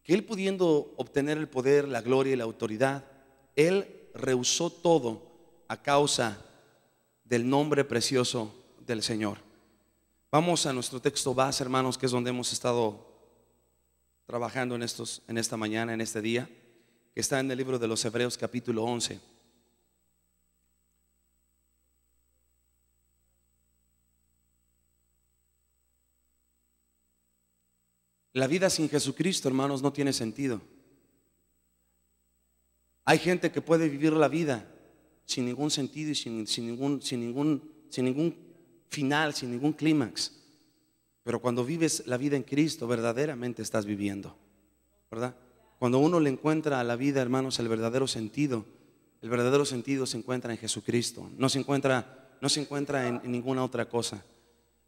que él, pudiendo obtener el poder, la gloria y la autoridad, él rehusó todo a causa del nombre precioso del Señor. Vamos a nuestro texto base, hermanos, que es donde hemos estado trabajando en esta mañana, en este día, que está en el libro de los Hebreos capítulo 11. La vida sin Jesucristo, hermanos, no tiene sentido. Hay gente que puede vivir la vida sin ningún sentido y sin ningún final, sin ningún clímax. Pero cuando vives la vida en Cristo, verdaderamente estás viviendo, ¿verdad? Cuando uno le encuentra a la vida, hermanos, el verdadero sentido se encuentra en Jesucristo. No se encuentra en ninguna otra cosa.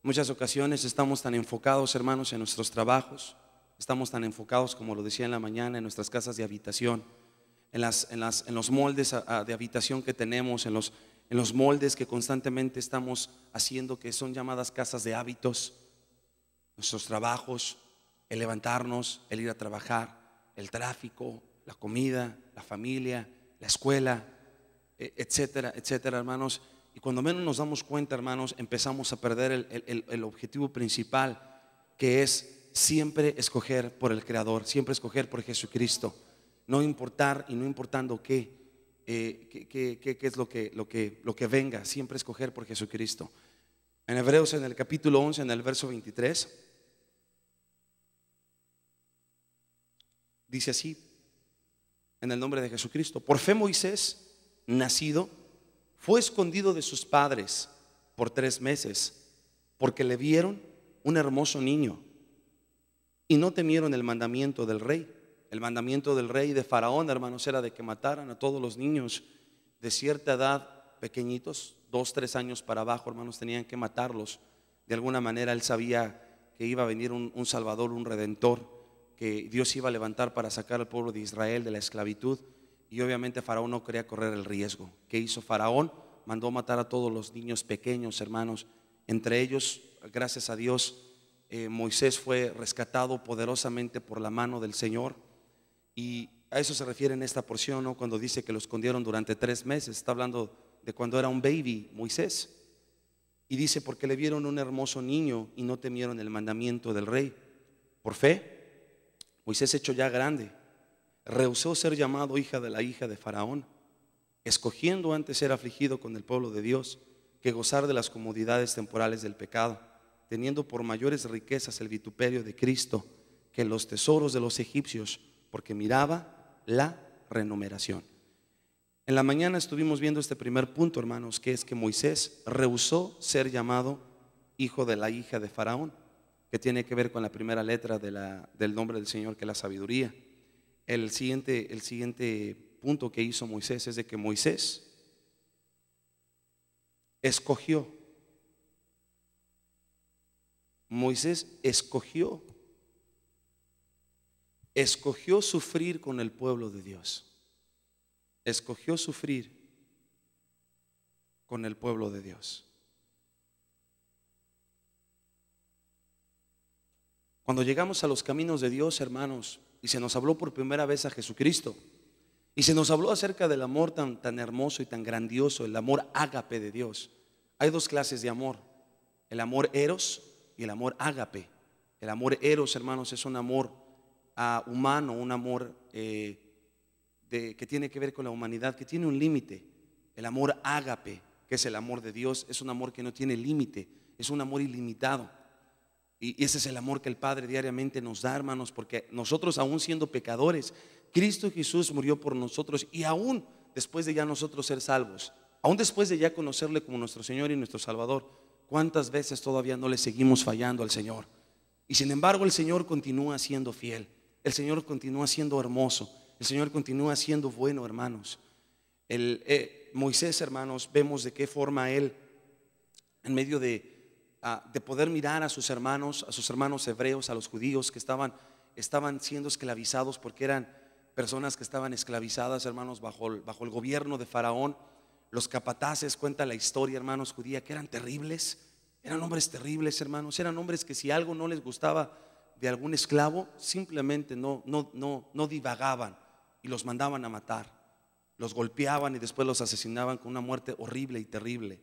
Muchas ocasiones estamos tan enfocados, hermanos, en nuestros trabajos. Estamos tan enfocados, como lo decía en la mañana, en nuestras casas de habitación, en los moldes de habitación que tenemos, en los moldes que constantemente estamos haciendo, que son llamadas casas de hábitos. Nuestros trabajos, el levantarnos, el ir a trabajar, el tráfico, la comida, la familia, la escuela, etcétera, etcétera, hermanos. Y cuando menos nos damos cuenta, hermanos, empezamos a perder el objetivo principal, que es siempre escoger por el Creador, siempre escoger por Jesucristo. No importar y no importando qué es lo que venga, siempre escoger por Jesucristo. En Hebreos, en el capítulo 11, en el verso 23, dice así, en el nombre de Jesucristo: por fe Moisés, nacido, fue escondido de sus padres por 3 meses, porque le vieron un hermoso niño y no temieron el mandamiento del rey. El mandamiento del rey de Faraón, hermanos, era de que mataran a todos los niños de cierta edad, pequeñitos, 2, 3 años para abajo, hermanos, tenían que matarlos. De alguna manera él sabía que iba a venir un Salvador, un Redentor, que Dios iba a levantar para sacar al pueblo de Israel de la esclavitud. Y obviamente Faraón no quería correr el riesgo. ¿Qué hizo Faraón? Mandó matar a todos los niños pequeños, hermanos. Entre ellos, gracias a Dios, Moisés fue rescatado poderosamente por la mano del Señor. Y a eso se refiere en esta porción, ¿no? Cuando dice que lo escondieron durante 3 meses. Está hablando de cuando era un baby Moisés. Y dice: porque le vieron un hermoso niño y no temieron el mandamiento del rey. Por fe, Moisés, hecho ya grande, rehusó ser llamado hija de Faraón, escogiendo antes ser afligido con el pueblo de Dios que gozar de las comodidades temporales del pecado, teniendo por mayores riquezas el vituperio de Cristo que los tesoros de los egipcios, porque miraba la remuneración. En la mañana estuvimos viendo este primer punto, hermanos, que es que Moisés rehusó ser llamado hijo de la hija de Faraón, que tiene que ver con la primera letra del nombre del Señor, que es la sabiduría. El siguiente punto que hizo Moisés es de que Moisés escogió sufrir con el pueblo de Dios. Escogió sufrir con el pueblo de Dios. Cuando llegamos a los caminos de Dios, hermanos, y se nos habló por primera vez a Jesucristo, y se nos habló acerca del amor tan hermoso y tan grandioso, el amor ágape de Dios. Hay 2 clases de amor: el amor eros y el amor ágape. El amor eros, hermanos, es un amor humano, un amor que tiene que ver con la humanidad, que tiene un límite. El amor ágape, que es el amor de Dios, es un amor que no tiene límite, es un amor ilimitado. Y ese es el amor que el Padre diariamente nos da, hermanos, porque nosotros, aún siendo pecadores, Cristo Jesús murió por nosotros. Y aún después de ya nosotros ser salvos, aún después de ya conocerle como nuestro Señor y nuestro Salvador, ¿cuántas veces todavía no le seguimos fallando al Señor? Y sin embargo el Señor continúa siendo fiel, el Señor continúa siendo hermoso, el Señor continúa siendo bueno, hermanos. Moisés, hermanos, vemos de qué forma él, en medio de poder mirar a sus hermanos hebreos, a los judíos que estaban siendo esclavizados, porque eran personas que estaban esclavizadas, hermanos, bajo el gobierno de Faraón. Los capataces, cuenta la historia, hermanos, judía, que eran terribles, eran hombres terribles, hermanos. Eran hombres que si algo no les gustaba de algún esclavo, simplemente no divagaban y los mandaban a matar. Los golpeaban y después los asesinaban con una muerte horrible y terrible.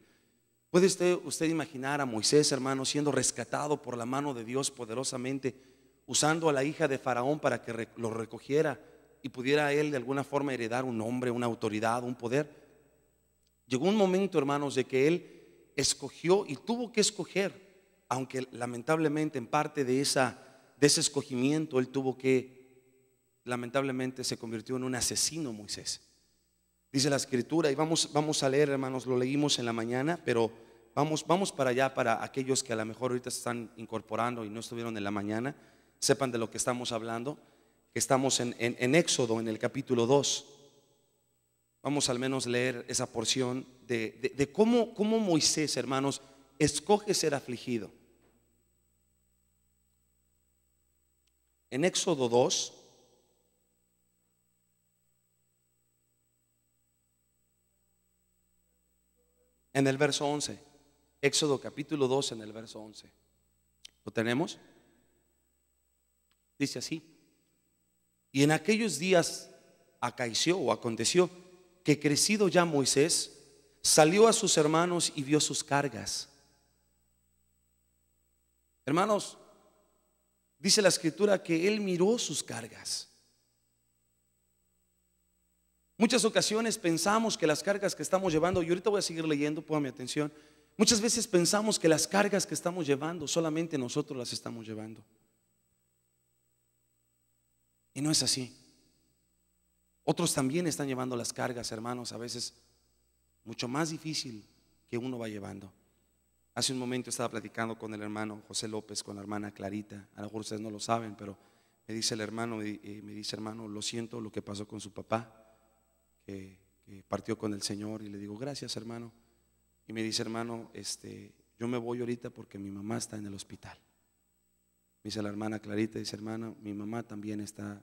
¿Puede usted imaginar a Moisés, hermano, siendo rescatado por la mano de Dios poderosamente, usando a la hija de Faraón para que lo recogiera y pudiera él de alguna forma heredar un nombre, una autoridad, un poder? Llegó un momento, hermanos, de que él escogió y tuvo que escoger, aunque lamentablemente en parte de ese escogimiento él tuvo que, lamentablemente se convirtió en un asesino Moisés. Dice la escritura, y vamos a leer, hermanos, lo leímos en la mañana, pero vamos para allá, para aquellos que a lo mejor ahorita se están incorporando y no estuvieron en la mañana, sepan de lo que estamos hablando, que estamos en Éxodo, en el capítulo 2. Vamos al menos leer esa porción de cómo Moisés, hermanos, escoge ser afligido. En Éxodo 2, en el verso 11. Éxodo capítulo 2 en el verso 11. ¿Lo tenemos? Dice así: y en aquellos días aconteció que crecido ya Moisés, salió a sus hermanos y vio sus cargas. Hermanos, dice la escritura que él miró sus cargas. Muchas ocasiones pensamos que las cargas que estamos llevando, y ahorita voy a seguir leyendo, póngame atención. Muchas veces pensamos que las cargas que estamos llevando solamente nosotros las estamos llevando, y no es así. Otros también están llevando las cargas, hermanos, a veces mucho más difícil que uno va llevando. Hace un momento estaba platicando con el hermano José López, con la hermana Clarita. A lo mejor ustedes no lo saben, pero me dice el hermano, hermano, lo siento lo que pasó con su papá, que partió con el Señor. Y le digo, gracias, hermano. Y me dice, hermano, yo me voy ahorita porque mi mamá está en el hospital. Me dice la hermana Clarita, dice, hermano, mi mamá también está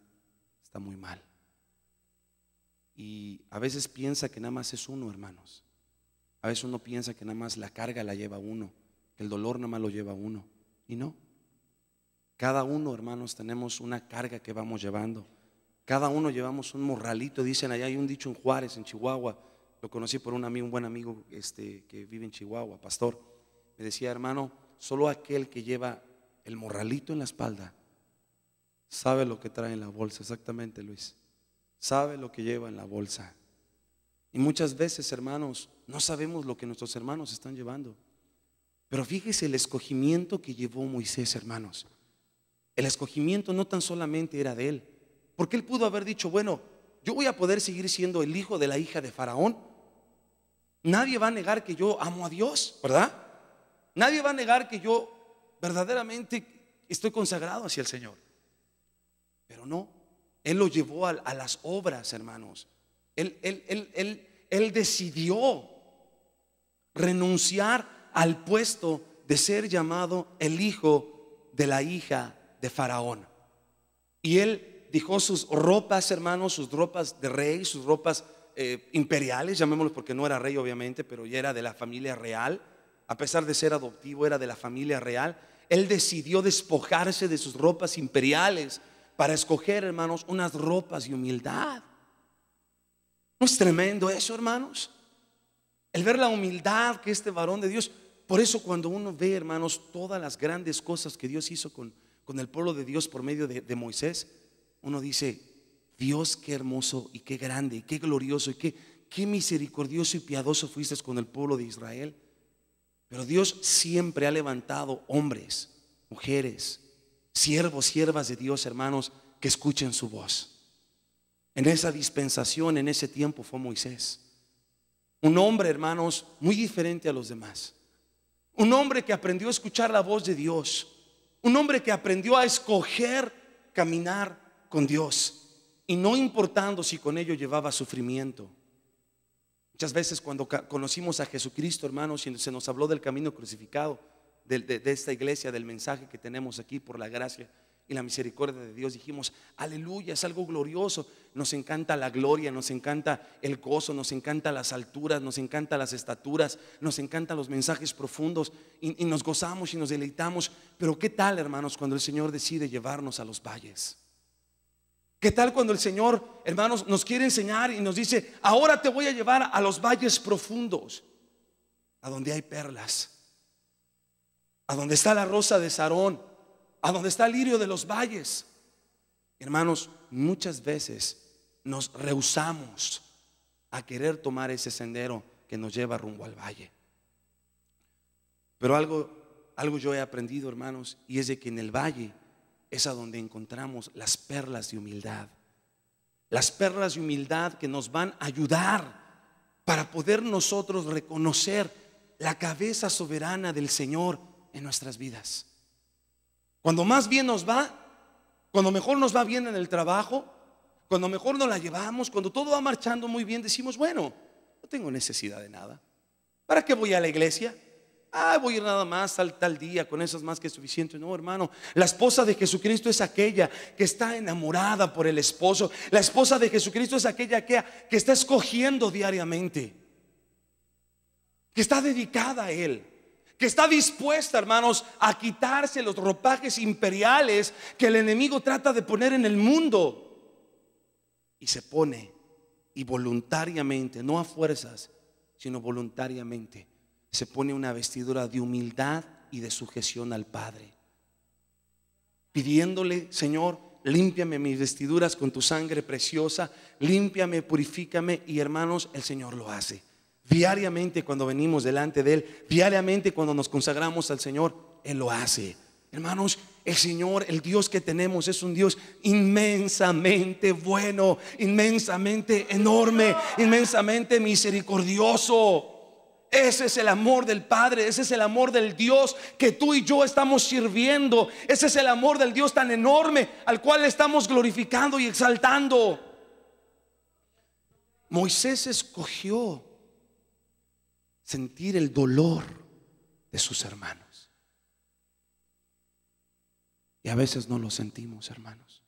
muy mal. Y a veces piensa que nada más es uno, hermanos. A veces uno piensa que nada más la carga la lleva uno, que el dolor nada más lo lleva uno. Y no. Cada uno, hermanos, tenemos una carga que vamos llevando. Cada uno llevamos un morralito. Dicen allá, hay un dicho en Juárez, en Chihuahua. Lo conocí por un buen amigo que vive en Chihuahua, pastor. Me decía, hermano, solo aquel que lleva el morralito en la espalda sabe lo que trae en la bolsa. Exactamente, Luis. Sabe lo que lleva en la bolsa. Y muchas veces, hermanos, no sabemos lo que nuestros hermanos están llevando. Pero fíjese el escogimiento que llevó Moisés, hermanos. El escogimiento no tan solamente era de él, porque él pudo haber dicho, bueno, yo voy a poder seguir siendo el hijo de la hija de Faraón. Nadie va a negar que yo amo a Dios, ¿verdad? Nadie va a negar que yo verdaderamente estoy consagrado hacia el Señor. Pero no, él lo llevó a las obras, hermanos. Él decidió renunciar al puesto de ser llamado el hijo de la hija de Faraón. Y él dejó sus ropas, hermanos, sus ropas de rey, sus ropas imperiales, llamémoslo, porque no era rey obviamente, pero ya era de la familia real. A pesar de ser adoptivo, era de la familia real. Él decidió despojarse de sus ropas imperiales para escoger, hermanos, unas ropas de humildad. ¿No es tremendo eso, hermanos? El ver la humildad que este varón de Dios. Por eso cuando uno ve, hermanos, todas las grandes cosas que Dios hizo con el pueblo de Dios por medio de Moisés, uno dice, Dios, qué hermoso y qué grande y qué glorioso y qué misericordioso y piadoso fuiste con el pueblo de Israel. Pero Dios siempre ha levantado hombres, mujeres, siervos, siervas de Dios, hermanos, que escuchen su voz. En esa dispensación, en ese tiempo fue Moisés. Un hombre, hermanos, muy diferente a los demás. Un hombre que aprendió a escuchar la voz de Dios. Un hombre que aprendió a escoger caminar con Dios, y no importando si con ello llevaba sufrimiento. Muchas veces cuando conocimos a Jesucristo, hermanos, y se nos habló del camino crucificado, de esta iglesia, del mensaje que tenemos aquí por la gracia y la misericordia de Dios, dijimos, aleluya, es algo glorioso. Nos encanta la gloria, nos encanta el gozo, nos encanta las alturas, nos encanta las estaturas, nos encantan los mensajes profundos y nos gozamos y nos deleitamos. Pero ¿qué tal, hermanos, cuando el Señor decide llevarnos a los valles? ¿Qué tal cuando el Señor, hermanos, nos quiere enseñar y nos dice, ahora te voy a llevar a los valles profundos, a donde hay perlas, a donde está la rosa de Sarón, a donde está el lirio de los valles? Hermanos, muchas veces nos rehusamos a querer tomar ese sendero que nos lleva rumbo al valle. Pero algo yo he aprendido, hermanos, y es de que en el valle es a donde encontramos las perlas de humildad. Las perlas de humildad que nos van a ayudar para poder nosotros reconocer la cabeza soberana del Señor en nuestras vidas. Cuando más bien nos va, cuando mejor nos va bien en el trabajo, cuando mejor nos la llevamos, cuando todo va marchando muy bien, decimos, bueno, no tengo necesidad de nada. ¿Para qué voy a la iglesia? Voy a ir nada más tal día, con eso es más que suficiente. No, hermano, la esposa de Jesucristo es aquella que está enamorada por el esposo. La esposa de Jesucristo es aquella que está escogiendo diariamente, que está dedicada a Él, que está dispuesta, hermanos, a quitarse los ropajes imperiales que el enemigo trata de poner en el mundo, y se pone, y voluntariamente, no a fuerzas, sino voluntariamente, se pone una vestidura de humildad y de sujeción al Padre, pidiéndole, Señor, límpiame mis vestiduras con tu sangre preciosa, límpiame, purifícame. Y hermanos, el Señor lo hace diariamente cuando venimos delante de Él, diariamente cuando nos consagramos al Señor, Él lo hace. Hermanos, el Señor, el Dios que tenemos, es un Dios inmensamente bueno, inmensamente enorme, inmensamente misericordioso. Ese es el amor del Padre, ese es el amor del Dios que tú y yo estamos sirviendo. Ese es el amor del Dios tan enorme al cual estamos glorificando y exaltando. Moisés escogió sentir el dolor de sus hermanos, y a veces no lo sentimos, hermanos.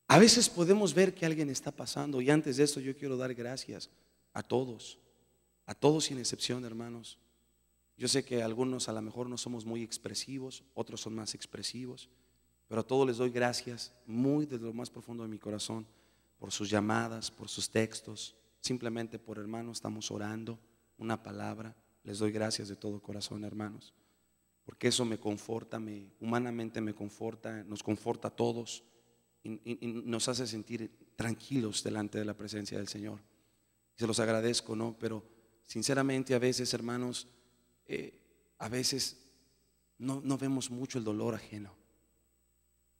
A veces podemos ver que alguien está pasando, y antes de eso yo quiero dar gracias a todos sin excepción, hermanos. Yo sé que algunos a lo mejor no somos muy expresivos, otros son más expresivos, pero a todos les doy gracias muy desde lo más profundo de mi corazón por sus llamadas, por sus textos, simplemente por, hermanos, estamos orando, una palabra. Les doy gracias de todo corazón, hermanos, porque eso me conforta, humanamente me conforta, nos conforta a todos y nos hace sentir tranquilos delante de la presencia del Señor. Se los agradezco, ¿no? Pero sinceramente a veces, hermanos, a veces no vemos mucho el dolor ajeno.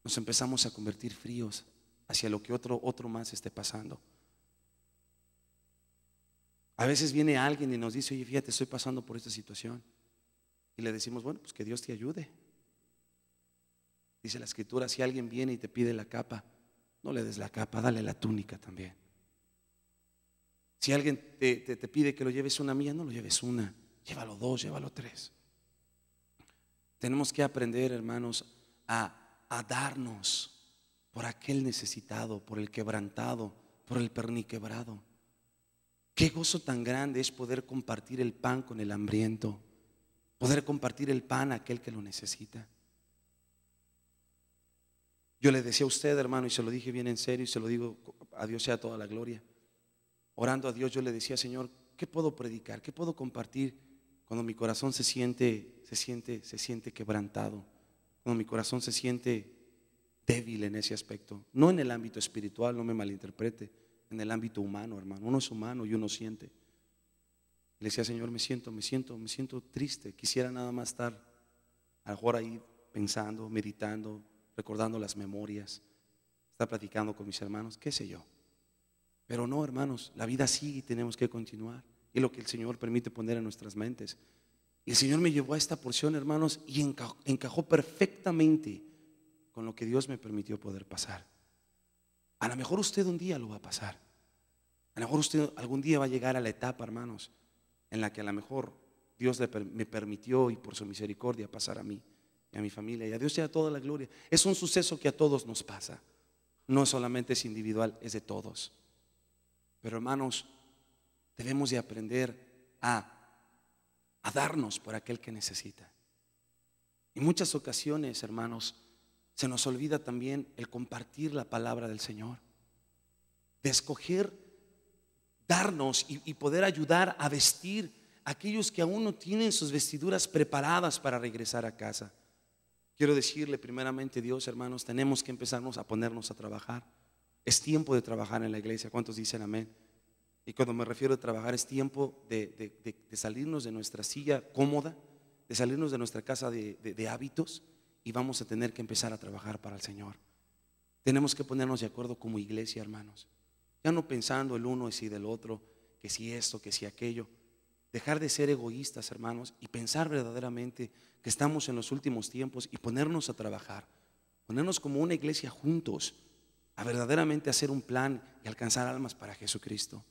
Nos empezamos a convertir fríos hacia lo que otro más esté pasando. A veces viene alguien y nos dice, oye, fíjate, estoy pasando por esta situación, y le decimos, bueno, pues que Dios te ayude. Dice la Escritura, si alguien viene y te pide la capa, no le des la capa, dale la túnica también. Si alguien te pide que lo lleves una milla, no lo lleves una, llévalo dos, llévalo tres. Tenemos que aprender, hermanos, a darnos por aquel necesitado, por el quebrantado, por el perniquebrado. Qué gozo tan grande es poder compartir el pan con el hambriento, poder compartir el pan a aquel que lo necesita. Yo le decía a usted, hermano, y se lo dije bien en serio, y se lo digo, a Dios sea toda la gloria. Orando a Dios, yo le decía, Señor, ¿qué puedo predicar? ¿Qué puedo compartir cuando mi corazón se siente quebrantado? Cuando mi corazón se siente débil en ese aspecto. No en el ámbito espiritual, no me malinterprete, en el ámbito humano, hermano. Uno es humano y uno siente. Le decía, Señor, me siento triste. Quisiera nada más estar a lo mejor ahí pensando, meditando, recordando las memorias, estar platicando con mis hermanos, qué sé yo. Pero no, hermanos, la vida sigue y tenemos que continuar. Y es lo que el Señor permite poner en nuestras mentes. Y el Señor me llevó a esta porción, hermanos, y encajó perfectamente con lo que Dios me permitió poder pasar. A lo mejor usted un día lo va a pasar. A lo mejor usted algún día va a llegar a la etapa, hermanos, en la que a lo mejor Dios me permitió, y por su misericordia, pasar a mí. y a mi familia, y a Dios sea toda la gloria. Es un suceso que a todos nos pasa, no solamente es individual, es de todos. Pero hermanos, debemos de aprender a darnos por aquel que necesita. En muchas ocasiones, hermanos, se nos olvida también el compartir la palabra del Señor, de escoger darnos y poder ayudar a vestir a aquellos que aún no tienen sus vestiduras preparadas para regresar a casa. Quiero decirle primeramente, Dios, hermanos, tenemos que empezarnos a ponernos a trabajar. Es tiempo de trabajar en la iglesia. ¿Cuántos dicen amén? Y cuando me refiero a trabajar, es tiempo de salirnos de nuestra silla cómoda, de salirnos de nuestra casa de hábitos, y vamos a tener que empezar a trabajar para el Señor. Tenemos que ponernos de acuerdo como iglesia, hermanos, ya no pensando el uno y si del otro, que si esto, que si aquello. Dejar de ser egoístas, hermanos, y pensar verdaderamente que estamos en los últimos tiempos y ponernos a trabajar, ponernos como una iglesia juntos a verdaderamente hacer un plan y alcanzar almas para Jesucristo.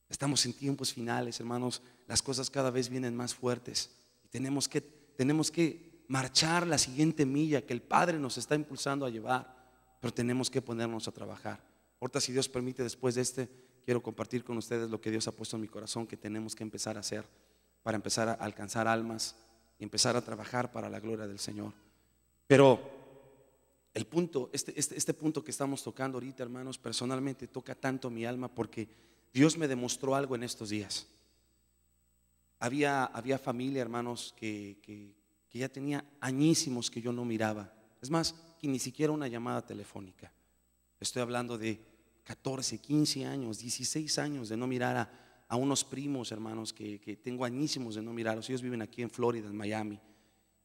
Estamos en tiempos finales, hermanos, las cosas cada vez vienen más fuertes y tenemos que marchar la siguiente milla que el Padre nos está impulsando a llevar, pero tenemos que ponernos a trabajar. Ahorita, si Dios permite, después de quiero compartir con ustedes lo que Dios ha puesto en mi corazón que tenemos que empezar a hacer para empezar a alcanzar almas y empezar a trabajar para la gloria del Señor. Pero el punto, este punto que estamos tocando ahorita, hermanos, personalmente toca tanto mi alma porque Dios me demostró algo en estos días. Había familia, hermanos, que ya tenía añísimos que yo no miraba. Es más, que ni siquiera una llamada telefónica. Estoy hablando de 14, 15 años, 16 años de no mirar a unos primos, hermanos, que tengo añísimos de no mirarlos. Ellos viven aquí en Florida, en Miami.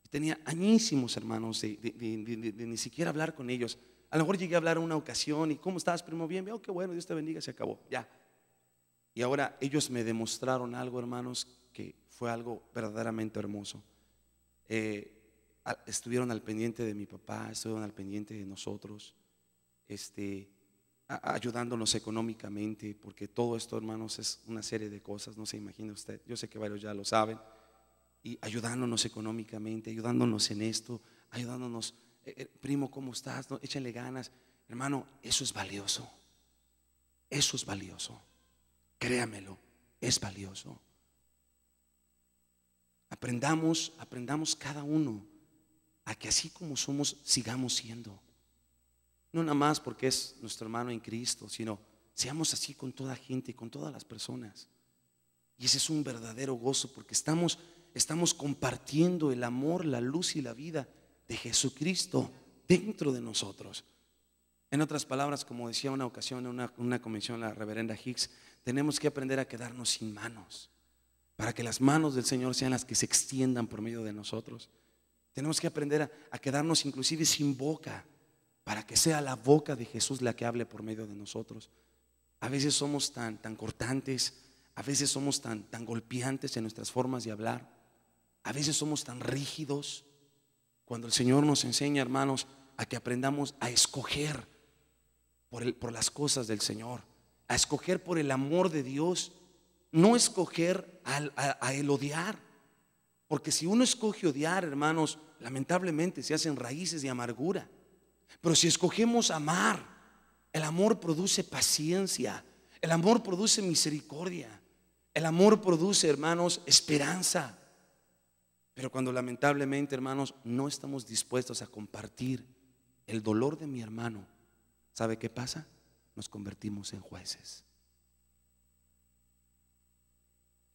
Tenía añísimos, hermanos, de ni siquiera hablar con ellos. A lo mejor llegué a hablar una ocasión y ¿cómo estás, primo? Bien, oh, qué bueno, Dios te bendiga, se acabó, ya. Y ahora ellos me demostraron algo, hermanos, que fue algo verdaderamente hermoso. Estuvieron al pendiente de mi papá, estuvieron al pendiente de nosotros, ayudándonos económicamente, porque todo esto, hermanos, es una serie de cosas, no se imagina usted. Yo sé que varios ya lo saben. Y ayudándonos económicamente, ayudándonos en esto, ayudándonos, primo, ¿cómo estás? No, échale ganas, hermano, eso es valioso. Eso es valioso. Créamelo, es valioso. Aprendamos cada uno a que así como somos, sigamos siendo. No nada más porque es nuestro hermano en Cristo, sino seamos así con toda gente, con todas las personas. Y ese es un verdadero gozo porque estamos compartiendo el amor, la luz y la vida de Jesucristo dentro de nosotros. En otras palabras, como decía una ocasión en una convención la reverenda Hicks, tenemos que aprender a quedarnos sin manos para que las manos del Señor sean las que se extiendan por medio de nosotros. Tenemos que aprender a quedarnos inclusive sin boca para que sea la boca de Jesús la que hable por medio de nosotros. A veces somos tan cortantes, a veces somos tan golpeantes en nuestras formas de hablar, a veces somos tan rígidos, cuando el Señor nos enseña, hermanos, a que aprendamos a escoger por las cosas del Señor, a escoger por el amor de Dios, no escoger a el odiar, porque si uno escoge odiar, hermanos, lamentablemente se hacen raíces de amargura. Pero si escogemos amar, el amor produce paciencia, el amor produce misericordia, el amor produce, hermanos, esperanza. Pero cuando lamentablemente, hermanos, no estamos dispuestos a compartir el dolor de mi hermano, ¿sabe qué pasa? Nos convertimos en jueces.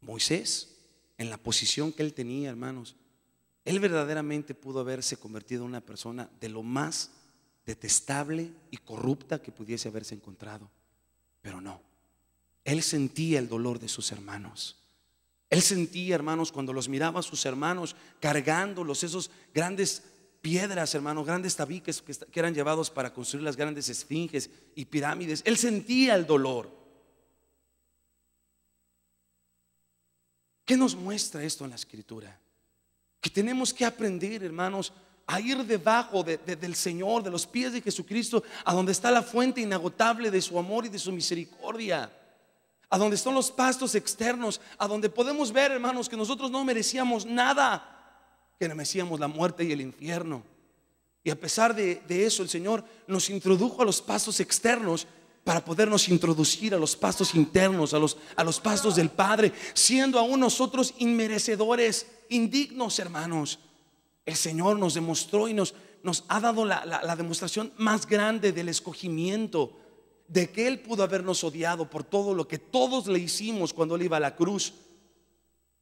Moisés, en la posición que él tenía, hermanos, él verdaderamente pudo haberse convertido en una persona de lo más detestable y corrupta que pudiese haberse encontrado, pero no. Él sentía el dolor de sus hermanos. Él sentía, hermanos, cuando los miraba a sus hermanos cargándolos, esos grandes piedras, hermanos, grandes tabiques que eran llevados para construir las grandes esfinges y pirámides. Él sentía el dolor. ¿Qué nos muestra esto en la Escritura? Que tenemos que aprender, hermanos, a ir debajo del Señor, de los pies de Jesucristo, a donde está la fuente inagotable de su amor y de su misericordia, a donde están los pastos externos, a donde podemos ver, hermanos, que nosotros no merecíamos nada, que merecíamos la muerte y el infierno. Y a pesar de eso, el Señor nos introdujo a los pasos externos para podernos introducir a los pasos internos, a los pasos del Padre, siendo aún nosotros inmerecedores, indignos, hermanos. El Señor nos demostró y nos ha dado la demostración más grande del escogimiento, de que Él pudo habernos odiado por todo lo que todos le hicimos cuando Él iba a la cruz.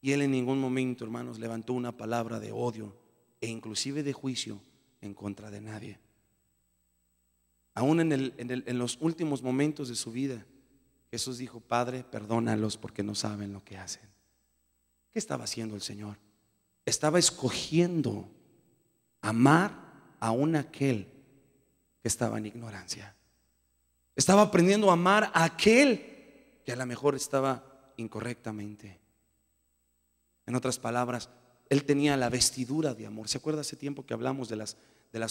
Y Él en ningún momento, hermanos, levantó una palabra de odio e inclusive de juicio en contra de nadie. Aún en los últimos momentos de su vida, Jesús dijo: Padre, perdónalos porque no saben lo que hacen. ¿Qué estaba haciendo el Señor? Estaba escogiendo amar a un aquel que estaba en ignorancia. Estaba aprendiendo a amar a aquel que a lo mejor estaba incorrectamente. En otras palabras, Él tenía la vestidura de amor. ¿Se acuerda hace tiempo que hablamos de las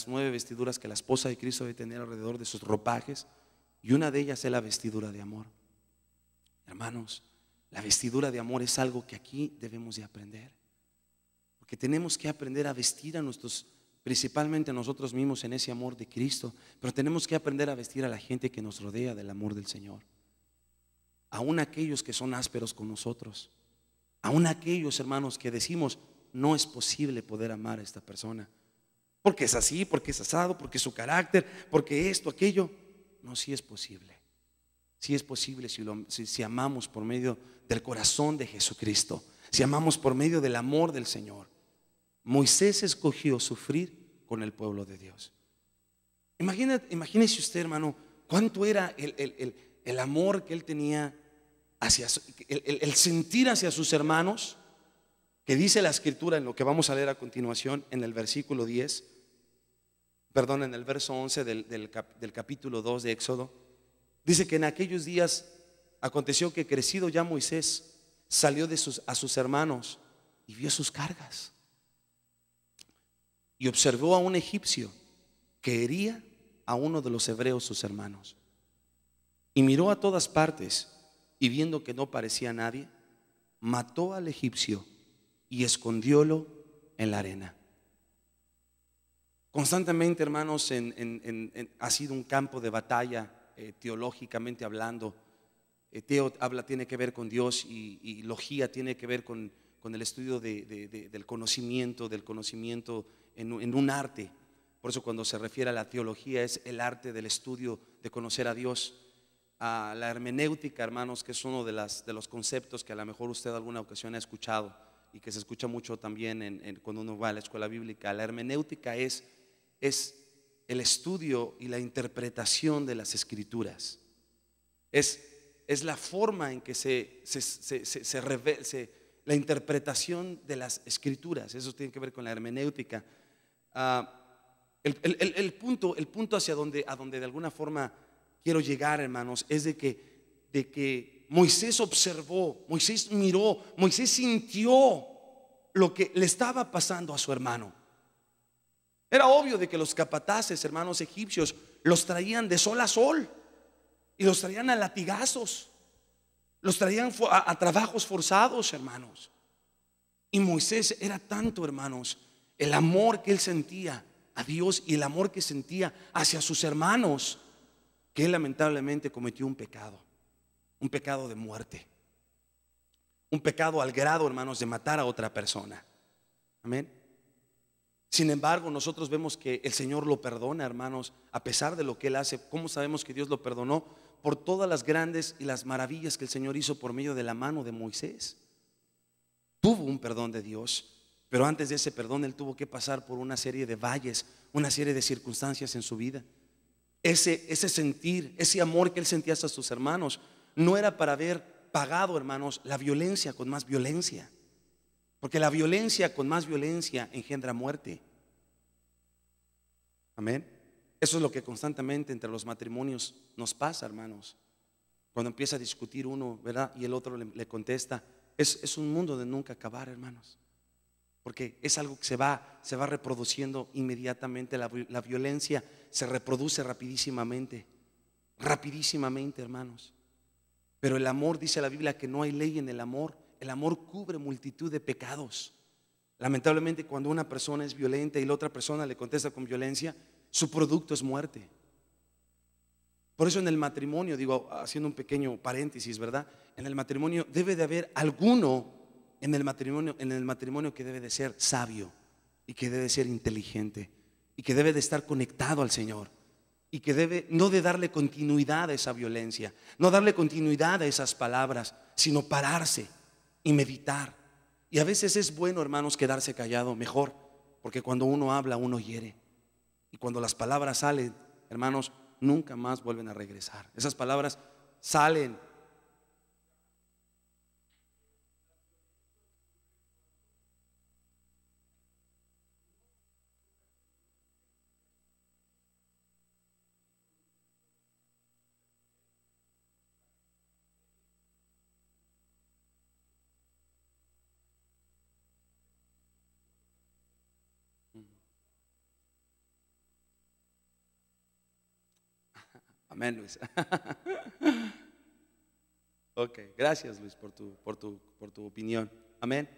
9 vestiduras que la esposa de Cristo debe tener alrededor de sus ropajes? Y una de ellas es la vestidura de amor. Hermanos, la vestidura de amor es algo que aquí debemos de aprender, porque tenemos que aprender a vestir a principalmente a nosotros mismos en ese amor de Cristo, pero tenemos que aprender a vestir a la gente que nos rodea del amor del Señor. Aún aquellos que son ásperos con nosotros, aún aquellos, hermanos, que decimos: no es posible poder amar a esta persona, porque es así, porque es asado, porque es su carácter, porque esto, aquello. No, sí es posible. Sí es posible si amamos por medio del corazón de Jesucristo, si amamos por medio del amor del Señor. Moisés escogió sufrir con el pueblo de Dios. Imagínese usted, hermano, cuánto era el amor que él tenía hacia el sentir hacia sus hermanos, que dice la Escritura en lo que vamos a leer a continuación en el versículo 10, perdón, en el verso 11 del capítulo 2 de Éxodo. Dice que en aquellos días aconteció que, crecido ya Moisés, salió a sus hermanos y vio sus cargas, y observó a un egipcio que hería a uno de los hebreos, sus hermanos. Y miró a todas partes, y viendo que no parecía nadie, mató al egipcio y escondiólo en la arena. Constantemente, hermanos, ha sido un campo de batalla, teológicamente hablando. Tiene que ver con Dios, y logía tiene que ver con el estudio del conocimiento en un arte. Por eso cuando se refiere a la teología, es el arte del estudio de conocer a Dios. La hermenéutica, hermanos, que es uno de los conceptos que a lo mejor usted alguna ocasión ha escuchado y que se escucha mucho también cuando uno va a la escuela bíblica. La hermenéutica es el estudio y la interpretación de las Escrituras. Es la forma en que la interpretación de las Escrituras. Eso tiene que ver con la hermenéutica. El punto hacia a donde de alguna forma quiero llegar, hermanos, es de que Moisés observó, Moisés miró, Moisés sintió lo que le estaba pasando a su hermano. Era obvio de que los capataces, hermanos, egipcios los traían de sol a sol, y los traían a latigazos, los traían a trabajos forzados, hermanos. Y Moisés era tanto, hermanos, el amor que él sentía a Dios y el amor que sentía hacia sus hermanos, que él lamentablemente cometió un pecado de muerte, un pecado al grado, hermanos, de matar a otra persona. Amén. Sin embargo, nosotros vemos que el Señor lo perdona, hermanos, a pesar de lo que él hace. ¿Cómo sabemos que Dios lo perdonó? Por todas las grandes y las maravillas que el Señor hizo por medio de la mano de Moisés. Tuvo un perdón de Dios, pero antes de ese perdón él tuvo que pasar por una serie de valles, una serie de circunstancias en su vida. Ese sentir, ese amor que él sentía hacia sus hermanos, no era para haber pagado, hermanos, la violencia con más violencia, porque la violencia con más violencia engendra muerte. Amén. Eso es lo que constantemente entre los matrimonios nos pasa, hermanos. Cuando empieza a discutir uno, ¿verdad?, y el otro le contesta, es un mundo de nunca acabar, hermanos, porque es algo que se va reproduciendo inmediatamente. La violencia se reproduce rapidísimamente, hermanos. Pero el amor, dice la Biblia, que no hay ley en el amor. El amor cubre multitud de pecados. Lamentablemente, cuando una persona es violenta y la otra persona le contesta con violencia, su producto es muerte. Por eso en el matrimonio, digo, haciendo un pequeño paréntesis, ¿verdad? En el matrimonio debe de haber alguno en el matrimonio que debe de ser sabio y que debe de ser inteligente y que debe de estar conectado al Señor y que debe no de darle continuidad a esa violencia, no darle continuidad a esas palabras, sino pararse y meditar. Y a veces es bueno, hermanos, quedarse callado, mejor, porque cuando uno habla, uno hiere. Y cuando las palabras salen, hermanos, nunca más vuelven a regresar. Esas palabras salen. Amén, Luis. Ok, gracias, Luis, por tu opinión. Amén.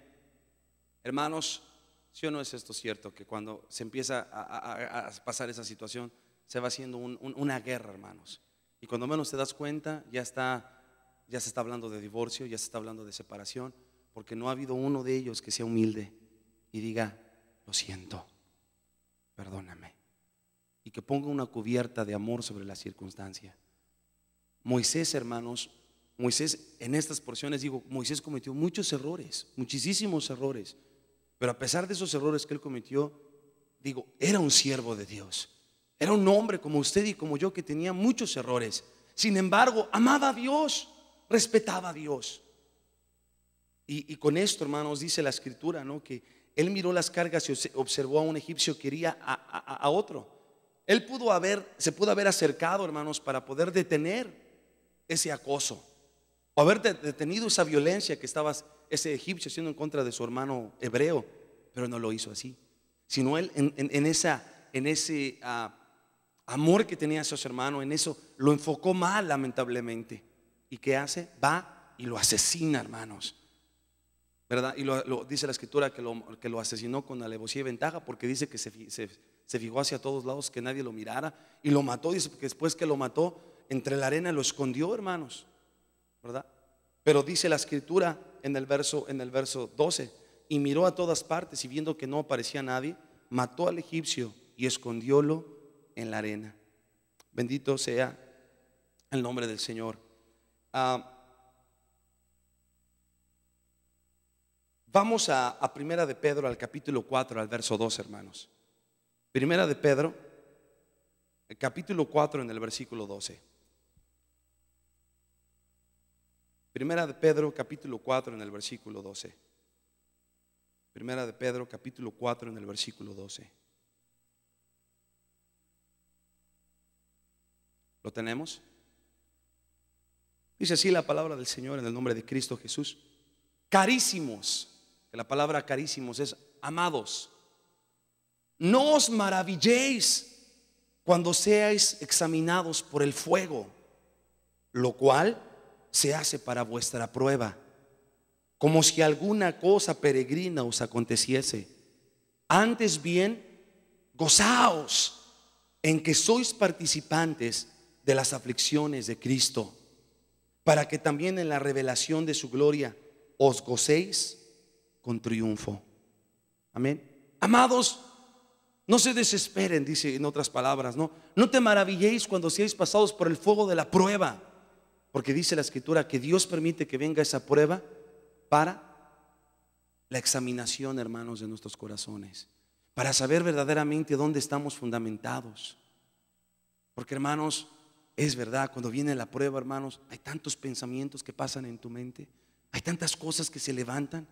Hermanos, ¿sí o no es esto cierto? Que cuando se empieza a pasar esa situación, se va haciendo una guerra, hermanos. Y cuando menos te das cuenta, ya se está hablando de divorcio, ya se está hablando de separación, porque no ha habido uno de ellos que sea humilde y diga: lo siento, perdóname, y que ponga una cubierta de amor sobre la circunstancia. Moisés, hermanos, Moisés en estas porciones, digo, Moisés cometió muchos errores, muchísimos errores, pero a pesar de esos errores que él cometió, digo, era un siervo de Dios, era un hombre como usted y como yo que tenía muchos errores. Sin embargo, amaba a Dios, respetaba a Dios. Y con esto, hermanos, dice la escritura, ¿no?, que él miró las cargas y observó a un egipcio que hería a otro. Él se pudo haber acercado, hermanos, para poder detener ese acoso, o haber detenido esa violencia que estaba ese egipcio haciendo en contra de su hermano hebreo, pero no lo hizo así, sino él en ese amor que tenía hacia su hermano, en eso lo enfocó mal, lamentablemente. ¿Y qué hace? Va y lo asesina, hermanos, ¿verdad? Y dice la escritura que lo asesinó con alevosía y ventaja, porque dice que se fijó hacia todos lados que nadie lo mirara y lo mató. Dice que después que lo mató, entre la arena lo escondió, hermanos, ¿verdad? Pero dice la escritura en el verso 12: y miró a todas partes y viendo que no aparecía nadie, mató al egipcio y escondiólo en la arena. Bendito sea el nombre del Señor. Vamos a Primera de Pedro, al capítulo 4, al verso 2, hermanos. Primera de Pedro, el capítulo 4, en el versículo 12. Primera de Pedro, capítulo 4, en el versículo 12. Primera de Pedro, capítulo 4, en el versículo 12. ¿Lo tenemos? Dice así la palabra del Señor en el nombre de Cristo Jesús: carísimos, que la palabra carísimos es amados, no os maravilléis cuando seáis examinados por el fuego, lo cual se hace para vuestra prueba, como si alguna cosa peregrina os aconteciese. Antes bien, gozaos en que sois participantes de las aflicciones de Cristo, para que también en la revelación de su gloria os gocéis con triunfo. Amén. Amados, no se desesperen, dice en otras palabras, no te maravilléis cuando seáis pasados por el fuego de la prueba, porque dice la escritura que Dios permite que venga esa prueba para la examinación, hermanos, de nuestros corazones, para saber verdaderamente dónde estamos fundamentados. Porque, hermanos, es verdad, cuando viene la prueba, hermanos, hay tantos pensamientos que pasan en tu mente, hay tantas cosas que se levantan,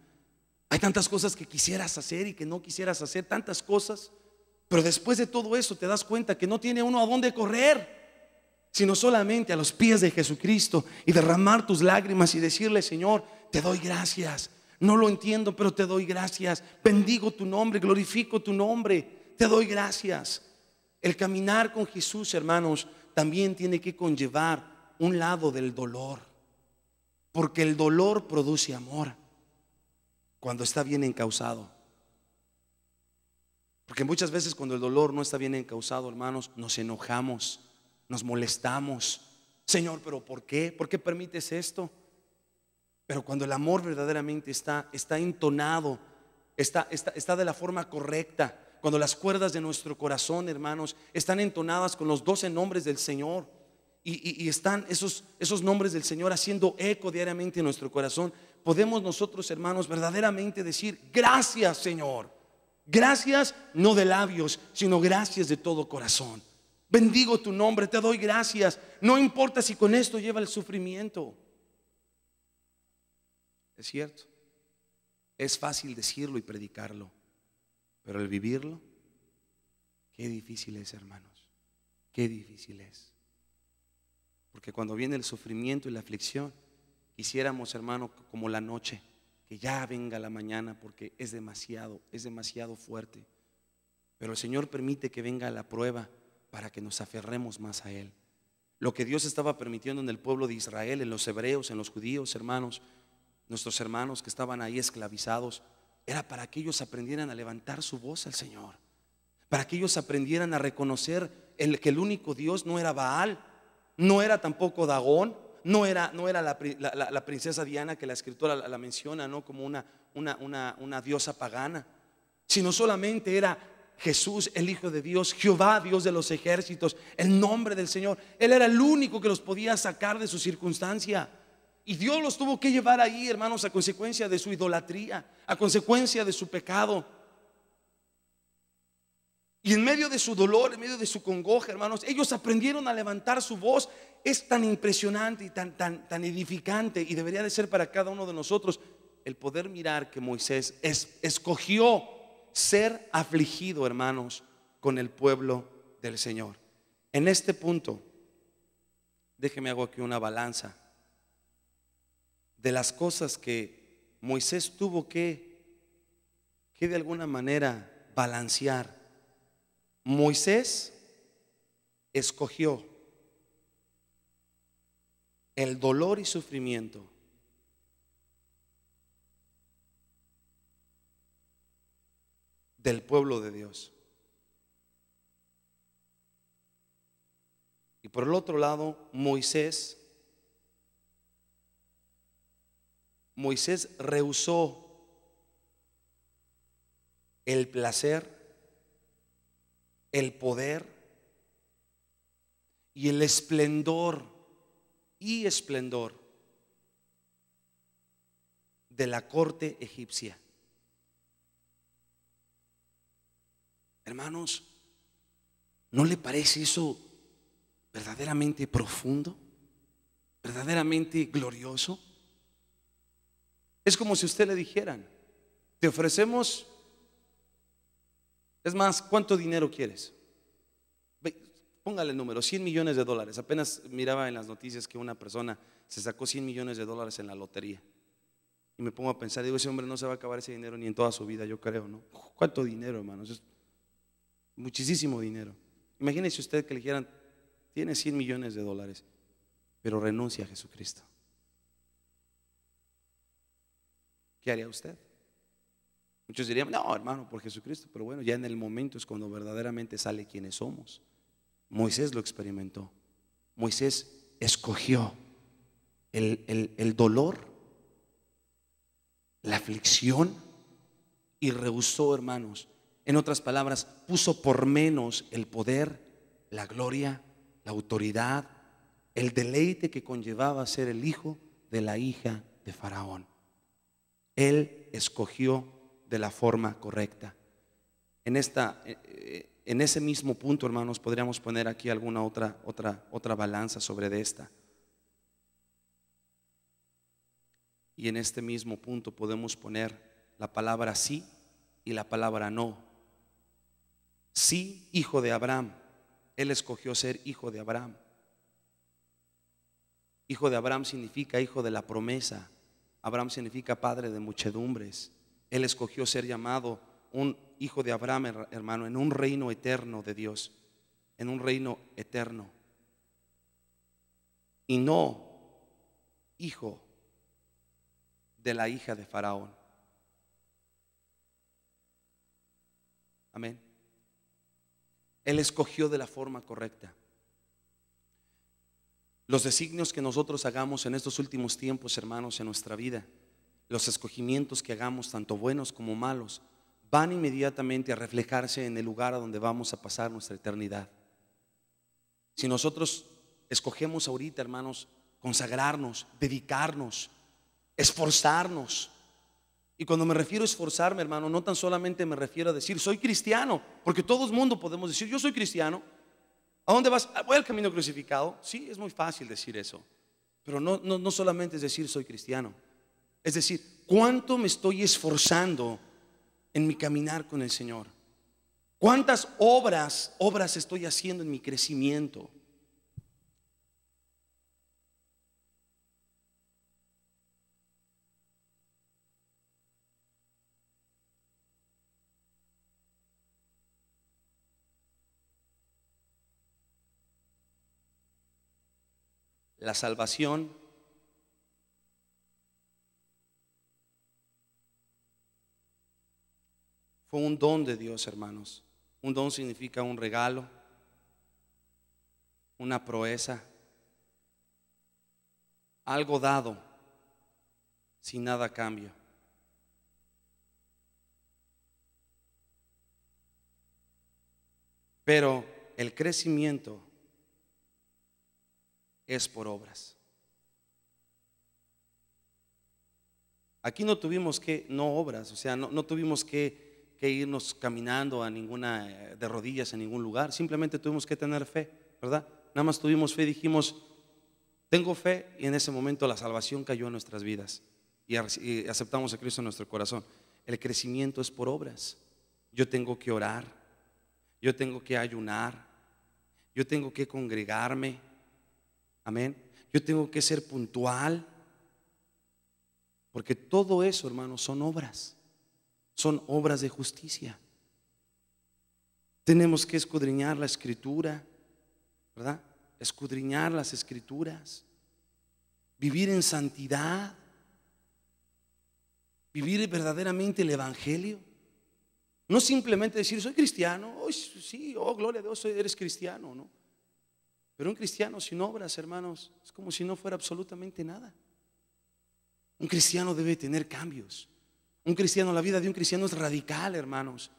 hay tantas cosas que quisieras hacer y que no quisieras hacer, tantas cosas. Pero después de todo eso te das cuenta que no tiene uno a dónde correr, sino solamente a los pies de Jesucristo, y derramar tus lágrimas y decirle: Señor, te doy gracias. No lo entiendo, pero te doy gracias. Bendigo tu nombre, glorifico tu nombre, te doy gracias. El caminar con Jesús, hermanos, también tiene que conllevar un lado del dolor, porque el dolor produce amor cuando está bien encauzado. Porque muchas veces cuando el dolor no está bien encauzado, hermanos, nos enojamos, nos molestamos. Señor, ¿pero por qué? ¿Por qué permites esto? Pero cuando el amor verdaderamente está entonado, está de la forma correcta, cuando las cuerdas de nuestro corazón, hermanos, están entonadas con los 12 nombres del Señor, y están esos nombres del Señor haciendo eco diariamente en nuestro corazón, podemos nosotros, hermanos, verdaderamente decir: gracias, Señor. Gracias, no de labios, sino gracias de todo corazón. Bendigo tu nombre, te doy gracias. No importa si con esto lleva el sufrimiento. Es cierto, es fácil decirlo y predicarlo, pero el vivirlo, qué difícil es, hermanos. Qué difícil es. Porque cuando viene el sufrimiento y la aflicción, quisiéramos, hermano, como la noche, que ya venga la mañana, porque es demasiado fuerte. Pero el Señor permite que venga la prueba para que nos aferremos más a Él. Lo que Dios estaba permitiendo en el pueblo de Israel, en los hebreos, en los judíos, hermanos, nuestros hermanos que estaban ahí esclavizados, era para que ellos aprendieran a levantar su voz al Señor, para que ellos aprendieran a reconocer que el único Dios no era Baal, no era tampoco Dagón, no era la princesa Diana, que la escritora la menciona, ¿no?, como una diosa pagana, sino solamente era Jesús, el Hijo de Dios, Jehová, Dios de los ejércitos, el nombre del Señor. Él era el único que los podía sacar de su circunstancia. Y Dios los tuvo que llevar ahí, hermanos, a consecuencia de su idolatría, a consecuencia de su pecado. Y en medio de su dolor, en medio de su congoja, hermanos, ellos aprendieron a levantar su voz. Es tan impresionante y tan edificante, y debería de ser para cada uno de nosotros, el poder mirar que Moisés escogió ser afligido, hermanos, con el pueblo del Señor. En este punto, déjeme hago aquí una balanza de las cosas que Moisés tuvo que de alguna manera balancear. Moisés escogió el dolor y sufrimiento del pueblo de Dios. Y por el otro lado, Moisés rehusó el placer, el poder y el esplendor de la corte egipcia. Hermanos, ¿no le parece eso verdaderamente profundo? ¿Verdaderamente glorioso? Es como si usted le dijeran: te ofrecemos, es más, ¿cuánto dinero quieres? Póngale el número, $100 millones. Apenas miraba en las noticias que una persona se sacó $100 millones en la lotería. Y me pongo a pensar, digo, ese hombre no se va a acabar ese dinero ni en toda su vida, yo creo, ¿no? ¿Cuánto dinero, hermanos? Es muchísimo dinero. Imagínese usted que le dijeran: tiene $100 millones, pero renuncia a Jesucristo. ¿Qué haría usted? Muchos dirían: no, hermano, por Jesucristo. Pero bueno, ya en el momento es cuando verdaderamente sale quiénes somos. Moisés lo experimentó. Moisés escogió el dolor, la aflicción, y rehusó, hermanos. En otras palabras, puso por menos el poder, la gloria, la autoridad, el deleite que conllevaba ser el hijo de la hija de Faraón. Él escogió de la forma correcta. En ese mismo punto, hermanos, podríamos poner aquí alguna otra balanza sobre de esta. Y en este mismo punto podemos poner la palabra sí y la palabra no. Sí, hijo de Abraham. Él escogió ser hijo de Abraham. Hijo de Abraham significa hijo de la promesa. Abraham significa padre de muchedumbres. Él escogió ser llamado un hijo de Abraham, hermano, en un reino eterno de Dios, en un reino eterno, y no hijo de la hija de Faraón. Amén. Él escogió de la forma correcta. Los designios que nosotros hagamos en estos últimos tiempos, hermanos, en nuestra vida, los escogimientos que hagamos, tanto buenos como malos, van inmediatamente a reflejarse en el lugar a donde vamos a pasar nuestra eternidad. Si nosotros escogemos ahorita, hermanos, consagrarnos, dedicarnos, esforzarnos. Y cuando me refiero a esforzarme, hermano, no tan solamente me refiero a decir soy cristiano, porque todo el mundo podemos decir yo soy cristiano. ¿A dónde vas? Voy al camino crucificado. Sí, es muy fácil decir eso, pero no solamente es decir soy cristiano. Es decir, ¿cuánto me estoy esforzando en mi caminar con el Señor? ¿Cuántas obras estoy haciendo en mi crecimiento? La salvación fue un don de Dios, hermanos. Un don significa un regalo, una proeza, algo dado sin nada a cambio. Pero el crecimiento es por obras. Aquí no tuvimos que, no obras, o sea, no tuvimos que irnos caminando a ninguna, de rodillas en ningún lugar. Simplemente tuvimos que tener fe, ¿verdad? Nada más tuvimos fe, dijimos, tengo fe, y en ese momento la salvación cayó en nuestras vidas y aceptamos a Cristo en nuestro corazón. El crecimiento es por obras. Yo tengo que orar, yo tengo que ayunar, yo tengo que congregarme, amén. Yo tengo que ser puntual, porque todo eso, hermanos, son obras. Son obras de justicia. Tenemos que escudriñar la escritura, ¿verdad? Escudriñar las escrituras, vivir en santidad, vivir verdaderamente el evangelio. No simplemente decir soy cristiano, oh, sí, oh gloria a Dios, eres cristiano, ¿no? Pero un cristiano sin obras, hermanos, es como si no fuera absolutamente nada. Un cristiano debe tener cambios. Un cristiano, la vida de un cristiano es radical, hermanos.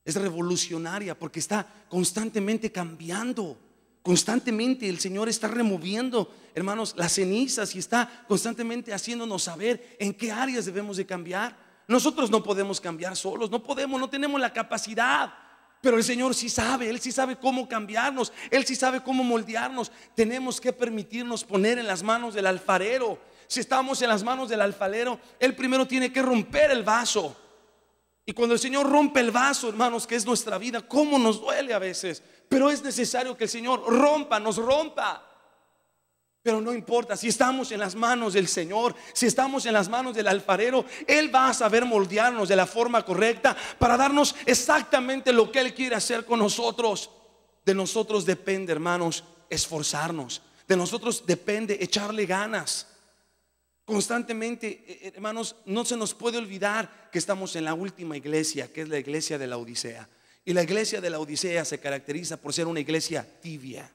Es revolucionaria porque está constantemente cambiando. Constantemente el Señor está removiendo, hermanos, las cenizas y está constantemente haciéndonos saber en qué áreas debemos de cambiar. Nosotros no podemos cambiar solos, no tenemos la capacidad. Pero el Señor sí sabe, Él sí sabe cómo cambiarnos, Él sí sabe cómo moldearnos. Tenemos que permitirnos poner en las manos del alfarero. Si estamos en las manos del alfarero, Él primero tiene que romper el vaso. Y cuando el Señor rompe el vaso, hermanos, que es nuestra vida, cómo nos duele a veces, pero es necesario que el Señor nos rompa. Pero no importa, si estamos en las manos del Señor, si estamos en las manos del alfarero, Él va a saber moldearnos de la forma correcta para darnos exactamente lo que Él quiere hacer con nosotros. De nosotros depende, hermanos, esforzarnos. De nosotros depende echarle ganas. Constantemente, hermanos, no se nos puede olvidar que estamos en la última iglesia, que es la iglesia de la Odisea. Y la iglesia de la Odisea se caracteriza por ser una iglesia tibia.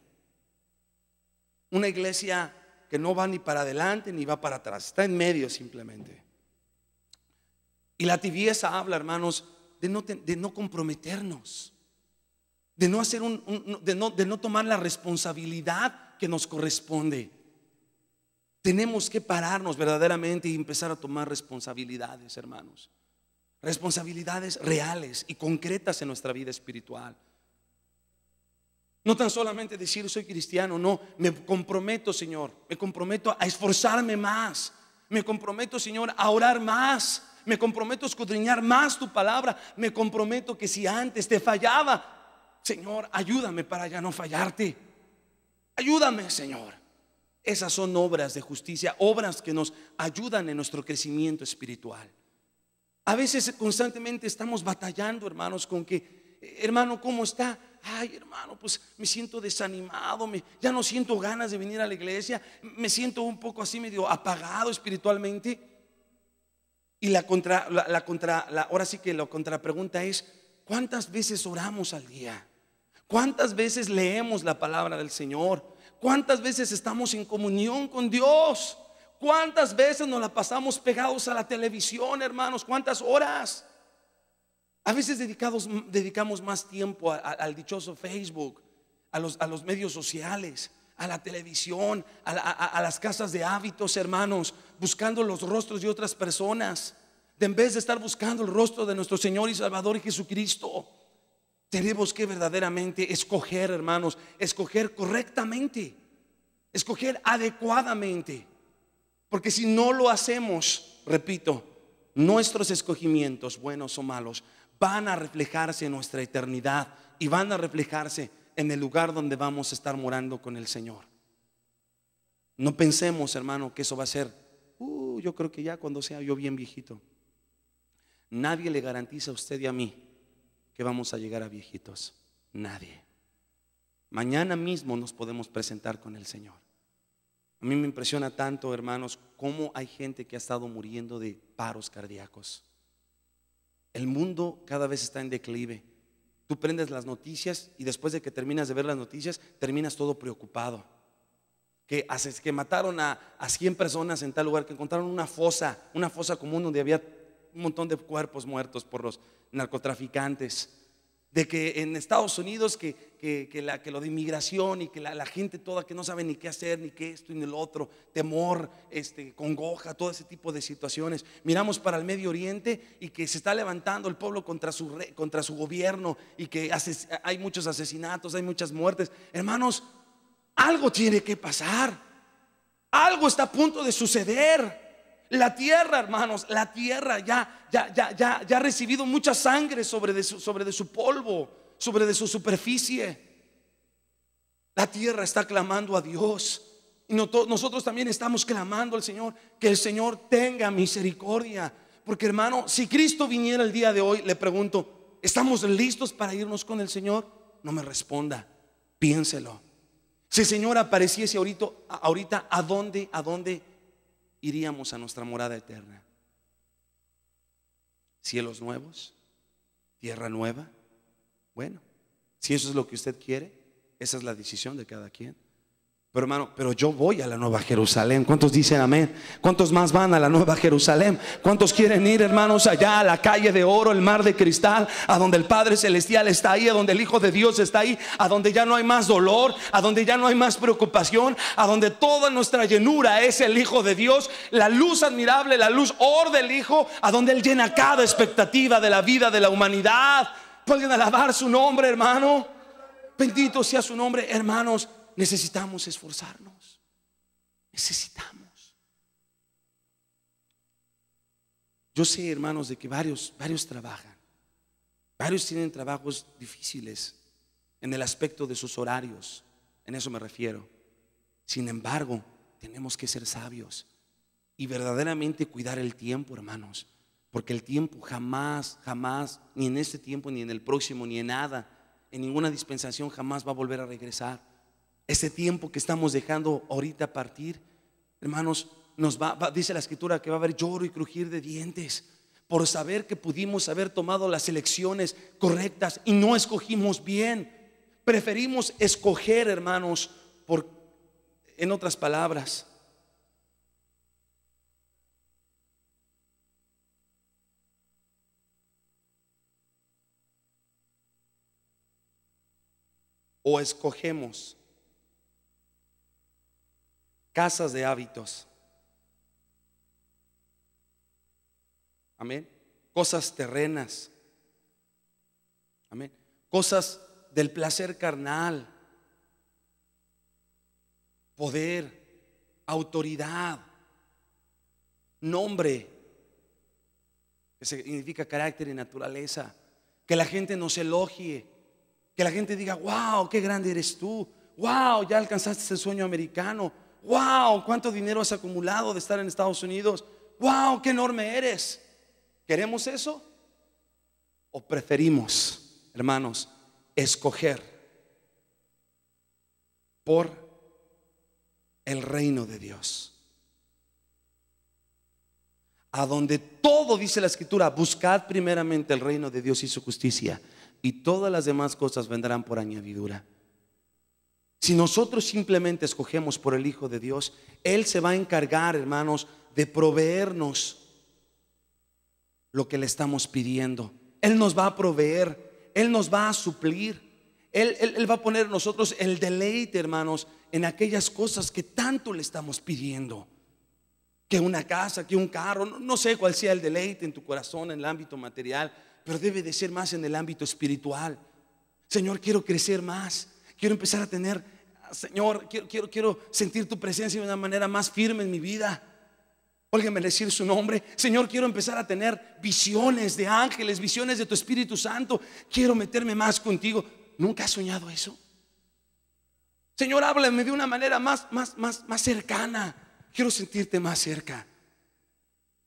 Una iglesia que no va ni para adelante ni va para atrás, está en medio simplemente. Y la tibieza habla, hermanos, de no comprometernos, de no hacer de no tomar la responsabilidad que nos corresponde. Tenemos que pararnos verdaderamente y empezar a tomar responsabilidades, hermanos. Responsabilidades reales y concretas en nuestra vida espiritual. No tan solamente decir soy cristiano, no, me comprometo, Señor, me comprometo a esforzarme más, me comprometo, Señor, a orar más, me comprometo a escudriñar más tu palabra, me comprometo que si antes te fallaba, Señor, ayúdame para ya no fallarte. Ayúdame, Señor. Esas son obras de justicia, obras que nos ayudan en nuestro crecimiento espiritual. A veces constantemente estamos batallando, hermanos, con que, hermano, ¿cómo está? Ay, hermano, pues me siento desanimado, ya no siento ganas de venir a la iglesia, me siento un poco así medio apagado espiritualmente. Y ahora sí que la contrapregunta es, ¿cuántas veces oramos al día? ¿Cuántas veces leemos la palabra del Señor? ¿Cuántas veces estamos en comunión con Dios? ¿Cuántas veces nos la pasamos pegados a la televisión, hermanos? ¿Cuántas horas? A veces dedicamos más tiempo al dichoso Facebook, a los medios sociales, a la televisión, a las casas de hábitos, hermanos, buscando los rostros de otras personas, en vez de estar buscando el rostro de nuestro Señor y Salvador Jesucristo. Tenemos que verdaderamente escoger, hermanos, escoger correctamente, escoger adecuadamente. Porque si no lo hacemos, repito, nuestros escogimientos, buenos o malos, van a reflejarse en nuestra eternidad y van a reflejarse en el lugar donde vamos a estar morando con el Señor. No pensemos, hermano, que eso va a ser, yo creo que ya cuando sea yo bien viejito. Nadie le garantiza a usted y a mí que vamos a llegar a viejitos. Nadie. Mañana mismo nos podemos presentar con el Señor. A mí me impresiona tanto, hermanos, cómo hay gente que ha estado muriendo de paros cardíacos. El mundo cada vez está en declive. Tú prendes las noticias y después de que terminas de ver las noticias, terminas todo preocupado. Que mataron a 100 personas en tal lugar, que encontraron una fosa común donde había un montón de cuerpos muertos por los narcotraficantes. De que en Estados Unidos que lo de inmigración y que la gente toda que no sabe ni qué hacer, ni qué esto y ni lo otro, temor, congoja, todo ese tipo de situaciones. Miramos para el Medio Oriente y que se está levantando el pueblo contra su gobierno y que hay muchos asesinatos, hay muchas muertes. Hermanos, algo tiene que pasar. Algo está a punto de suceder. La tierra, hermanos, la tierra ya ha recibido mucha sangre sobre de su polvo, sobre de su superficie. La tierra está clamando a Dios. Y nosotros también estamos clamando al Señor, que el Señor tenga misericordia. Porque, hermano, si Cristo viniera el día de hoy, le pregunto, ¿estamos listos para irnos con el Señor? No me responda, piénselo. Si el Señor apareciese ahorita, ¿a dónde iríamos a nuestra morada eterna? ¿Cielos nuevos? ¿Tierra nueva? Bueno, si eso es lo que usted quiere, esa es la decisión de cada quien. Pero, hermano, yo voy a la Nueva Jerusalén. ¿Cuántos dicen amén? ¿Cuántos más van a la Nueva Jerusalén? ¿Cuántos quieren ir, hermanos, allá a la calle de oro, el mar de cristal, a donde el Padre Celestial está ahí, a donde el Hijo de Dios está ahí, a donde ya no hay más dolor, a donde ya no hay más preocupación, a donde toda nuestra llenura es el Hijo de Dios, la luz admirable, la luz del Hijo, a donde Él llena cada expectativa de la vida de la humanidad? Pueden alabar su nombre, hermano. Bendito sea su nombre, hermanos. Necesitamos esforzarnos. Necesitamos. Yo sé, hermanos, de que varios trabajan. Varios tienen trabajos difíciles en el aspecto de sus horarios. En eso me refiero. Sin embargo, tenemos que ser sabios y verdaderamente cuidar el tiempo, hermanos. Porque el tiempo jamás, ni en este tiempo, ni en el próximo, ni en nada, en ninguna dispensación jamás va a volver a regresar. Ese tiempo que estamos dejando ahorita partir, hermanos, dice la Escritura que va a haber lloro y crujir de dientes por saber que pudimos haber tomado las elecciones correctas y no escogimos bien. Preferimos escoger, hermanos, en otras palabras, o escogemos casas de hábitos. Amén. Cosas terrenas. Amén. Cosas del placer carnal. Poder, autoridad, nombre, que significa carácter y naturaleza. Que la gente nos elogie. Que la gente diga, wow, qué grande eres tú. Wow, ya alcanzaste el sueño americano. Wow, cuánto dinero has acumulado de estar en Estados Unidos. Wow, qué enorme eres. ¿Queremos eso? ¿O preferimos, hermanos, escoger por el reino de Dios? A donde todo, dice la Escritura, buscad primeramente el reino de Dios y su justicia, y todas las demás cosas vendrán por añadidura. Si nosotros simplemente escogemos por el Hijo de Dios, Él se va a encargar, hermanos, de proveernos lo que le estamos pidiendo. Él nos va a proveer, Él nos va a suplir. Él va a poner en nosotros el deleite, hermanos, en aquellas cosas que tanto le estamos pidiendo. Que una casa, que un carro, no sé cuál sea el deleite en tu corazón en el ámbito material, pero debe de ser más en el ámbito espiritual. Señor, quiero crecer más, quiero empezar a tener, Señor, quiero sentir tu presencia de una manera más firme en mi vida. Óigame decir su nombre. Señor, quiero empezar a tener visiones de ángeles, visiones de tu Espíritu Santo. Quiero meterme más contigo. ¿Nunca has soñado eso? Señor, háblame de una manera más cercana. Quiero sentirte más cerca.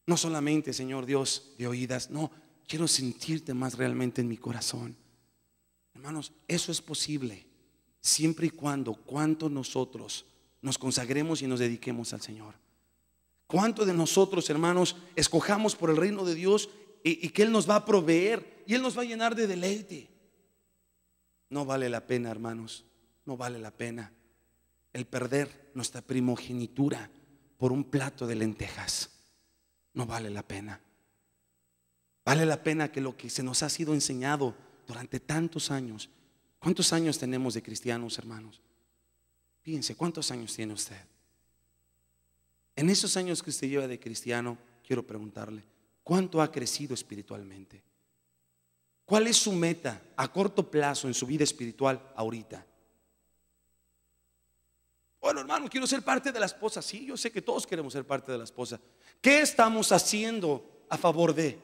No solamente, Señor Dios, de oídas. No, quiero sentirte más realmente en mi corazón. Hermanos, eso es posible siempre y cuando nosotros nos consagremos y nos dediquemos al Señor. Cuánto de nosotros, hermanos, escojamos por el reino de Dios y que Él nos va a proveer y Él nos va a llenar de deleite. No vale la pena, hermanos, no vale la pena el perder nuestra primogenitura por un plato de lentejas. No vale la pena. Vale la pena que lo que se nos ha sido enseñado durante tantos años. ¿Cuántos años tenemos de cristianos, hermanos? Fíjense, ¿cuántos años tiene usted? En esos años que usted lleva de cristiano, quiero preguntarle, ¿cuánto ha crecido espiritualmente? ¿Cuál es su meta a corto plazo en su vida espiritual ahorita? Bueno, hermano, quiero ser parte de la esposa. Sí, yo sé que todos queremos ser parte de la esposa. ¿Qué estamos haciendo a favor de?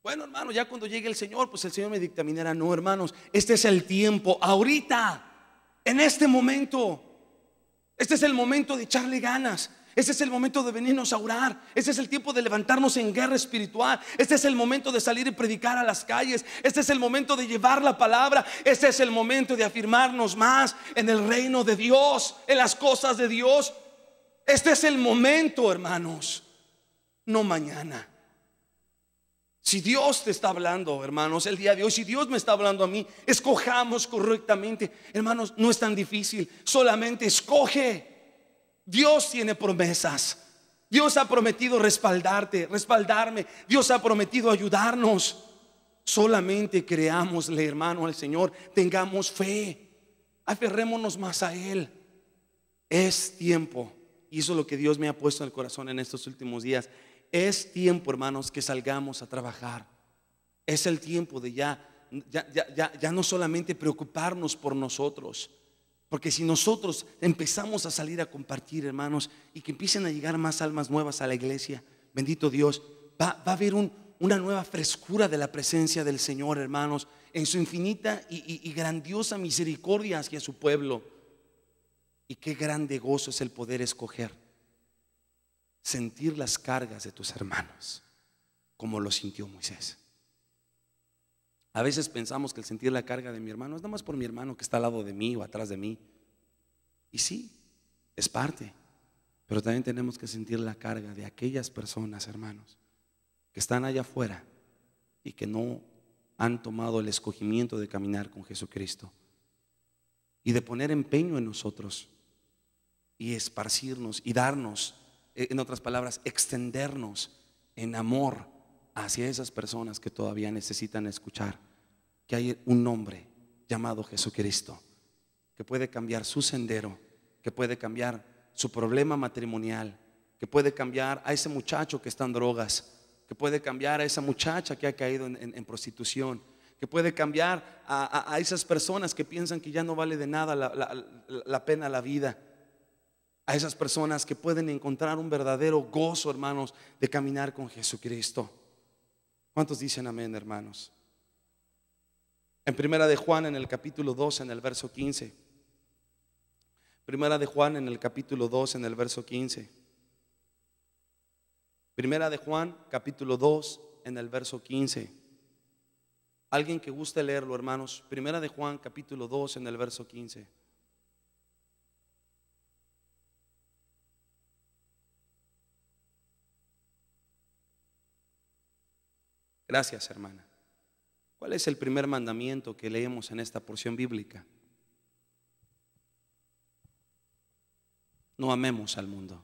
Bueno, hermano, ya cuando llegue el Señor, pues el Señor me dictaminará. No, hermanos, este es el tiempo, ahorita, en este momento. Este es el momento de echarle ganas. Este es el momento de venirnos a orar. Este es el tiempo de levantarnos en guerra espiritual. Este es el momento de salir y predicar a las calles. Este es el momento de llevar la palabra. Este es el momento de afirmarnos más en el reino de Dios, en las cosas de Dios. Este es el momento, hermanos, no mañana. Si Dios te está hablando, hermanos, el día de hoy, si Dios me está hablando a mí, escojamos correctamente. Hermanos, no es tan difícil, solamente escoge. Dios tiene promesas. Dios ha prometido respaldarme. Dios ha prometido ayudarnos. Solamente creámosle, hermano, al Señor. Tengamos fe. Aferrémonos más a Él. Es tiempo, y eso es lo que Dios me ha puesto en el corazón en estos últimos días. Es tiempo, hermanos, que salgamos a trabajar. Es el tiempo de ya no solamente preocuparnos por nosotros. Porque si nosotros empezamos a salir a compartir, hermanos, y que empiecen a llegar más almas nuevas a la iglesia, bendito Dios, va a haber una nueva frescura de la presencia del Señor, hermanos, en su infinita y grandiosa misericordia hacia su pueblo. Y qué grande gozo es el poder escoger sentir las cargas de tus hermanos, como lo sintió Moisés. A veces pensamos que el sentir la carga de mi hermano es nada más por mi hermano que está al lado de mí o atrás de mí. Y sí, es parte. Pero también tenemos que sentir la carga de aquellas personas, hermanos, que están allá afuera y que no han tomado el escogimiento de caminar con Jesucristo y de poner empeño en nosotros y esparcirnos y darnos, en otras palabras, extendernos en amor hacia esas personas que todavía necesitan escuchar que hay un hombre llamado Jesucristo que puede cambiar su sendero, que puede cambiar su problema matrimonial, que puede cambiar a ese muchacho que está en drogas, que puede cambiar a esa muchacha que ha caído en prostitución, que puede cambiar a esas personas que piensan que ya no vale de nada la pena la vida, a esas personas que pueden encontrar un verdadero gozo, hermanos, de caminar con Jesucristo. ¿Cuántos dicen amén, hermanos? En Primera de Juan, en el capítulo 2, en el verso 15. Primera de Juan, en el capítulo 2, en el verso 15. Primera de Juan, capítulo 2, en el verso 15. Alguien que guste leerlo, hermanos. Primera de Juan, capítulo 2, en el verso 15. Gracias, hermana. ¿Cuál es el primer mandamiento que leemos en esta porción bíblica? No amemos al mundo.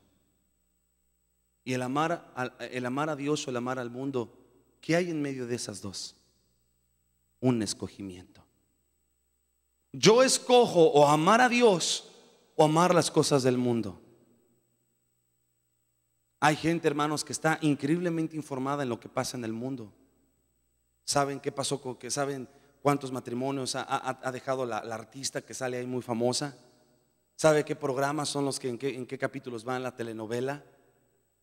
Y el amar a Dios o el amar al mundo, ¿qué hay en medio de esas dos? Un escogimiento. Yo escojo o amar a Dios o amar las cosas del mundo. Hay gente, hermanos, que está increíblemente informada en lo que pasa en el mundo. Saben qué pasó, que saben cuántos matrimonios ha dejado la artista que sale ahí muy famosa. Sabe qué programas son los que en qué capítulos van la telenovela.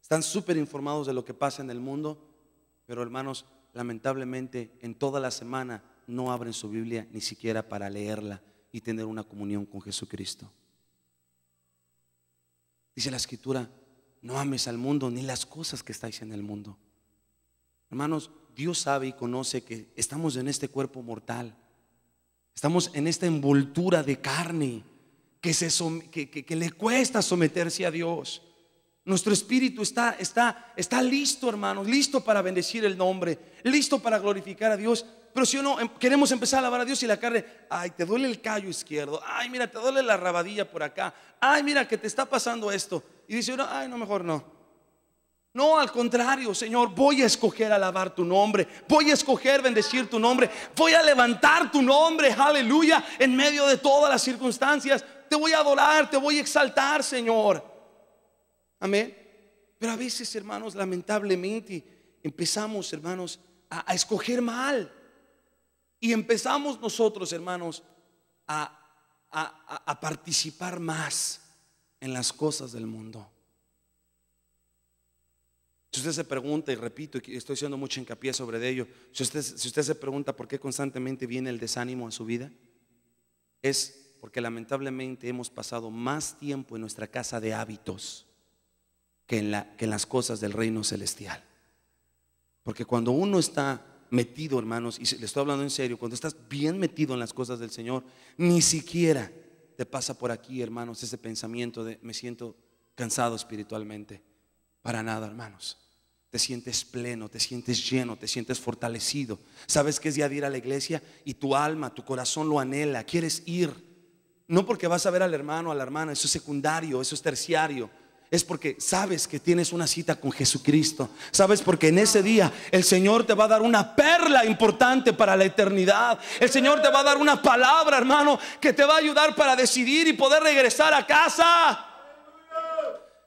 Están súper informados de lo que pasa en el mundo. Pero, hermanos, lamentablemente en toda la semana no abren su Biblia ni siquiera para leerla y tener una comunión con Jesucristo. Dice la Escritura: no ames al mundo ni las cosas que estáis en el mundo. Hermanos, Dios sabe y conoce que estamos en este cuerpo mortal. Estamos en esta envoltura de carne que le cuesta someterse a Dios. Nuestro espíritu está listo, hermanos, listo para bendecir el nombre, listo para glorificar a Dios. Pero si uno queremos empezar a alabar a Dios y la carne, ay, te duele el callo izquierdo, ay, mira, te duele la rabadilla por acá, ay, mira que te está pasando esto. Y dice uno, ay, no, mejor no. No, al contrario, Señor, voy a escoger alabar tu nombre, voy a escoger bendecir tu nombre, voy a levantar tu nombre, aleluya, en medio de todas las circunstancias. Te voy a adorar, te voy a exaltar, Señor. Amén. Pero a veces, hermanos, lamentablemente empezamos, hermanos, a escoger mal. Y empezamos nosotros, hermanos, a participar más en las cosas del mundo. Si usted se pregunta, y repito, y estoy haciendo mucho hincapié sobre ello, si usted se pregunta por qué constantemente viene el desánimo a su vida, es porque lamentablemente hemos pasado más tiempo en nuestra casa de hábitos que en las cosas del reino celestial. Porque cuando uno está metido, hermanos, y le estoy hablando en serio, cuando estás bien metido en las cosas del Señor, ni siquiera te pasa por aquí, hermanos, ese pensamiento de me siento cansado espiritualmente. Para nada, hermanos. Te sientes pleno, te sientes lleno, te sientes fortalecido. Sabes que es día de ir a la iglesia y tu alma, tu corazón lo anhela, quieres ir. No porque vas a ver al hermano o a la hermana, eso es secundario, eso es terciario. Es porque sabes que tienes una cita con Jesucristo. Sabes porque en ese día el Señor te va a dar una perla importante para la eternidad. El Señor te va a dar una palabra, hermano, que te va a ayudar para decidir y poder regresar a casa.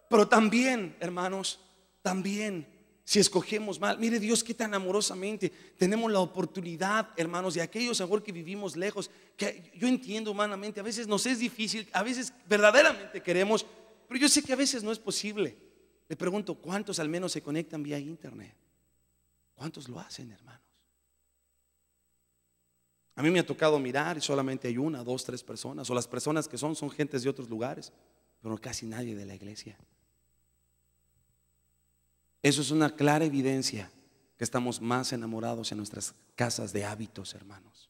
Pero también, hermanos, también si escogemos mal, mire Dios que tan amorosamente tenemos la oportunidad, hermanos, de aquellos mejor que vivimos lejos, que yo entiendo humanamente, a veces nos es difícil, a veces verdaderamente queremos, pero yo sé que a veces no es posible. Le pregunto, ¿cuántos al menos se conectan vía internet? ¿Cuántos lo hacen, hermanos? A mí me ha tocado mirar y solamente hay una, dos, tres personas, o las personas que son gentes de otros lugares, pero casi nadie de la iglesia. Eso es una clara evidencia que estamos más enamorados en nuestras casas de hábitos, hermanos,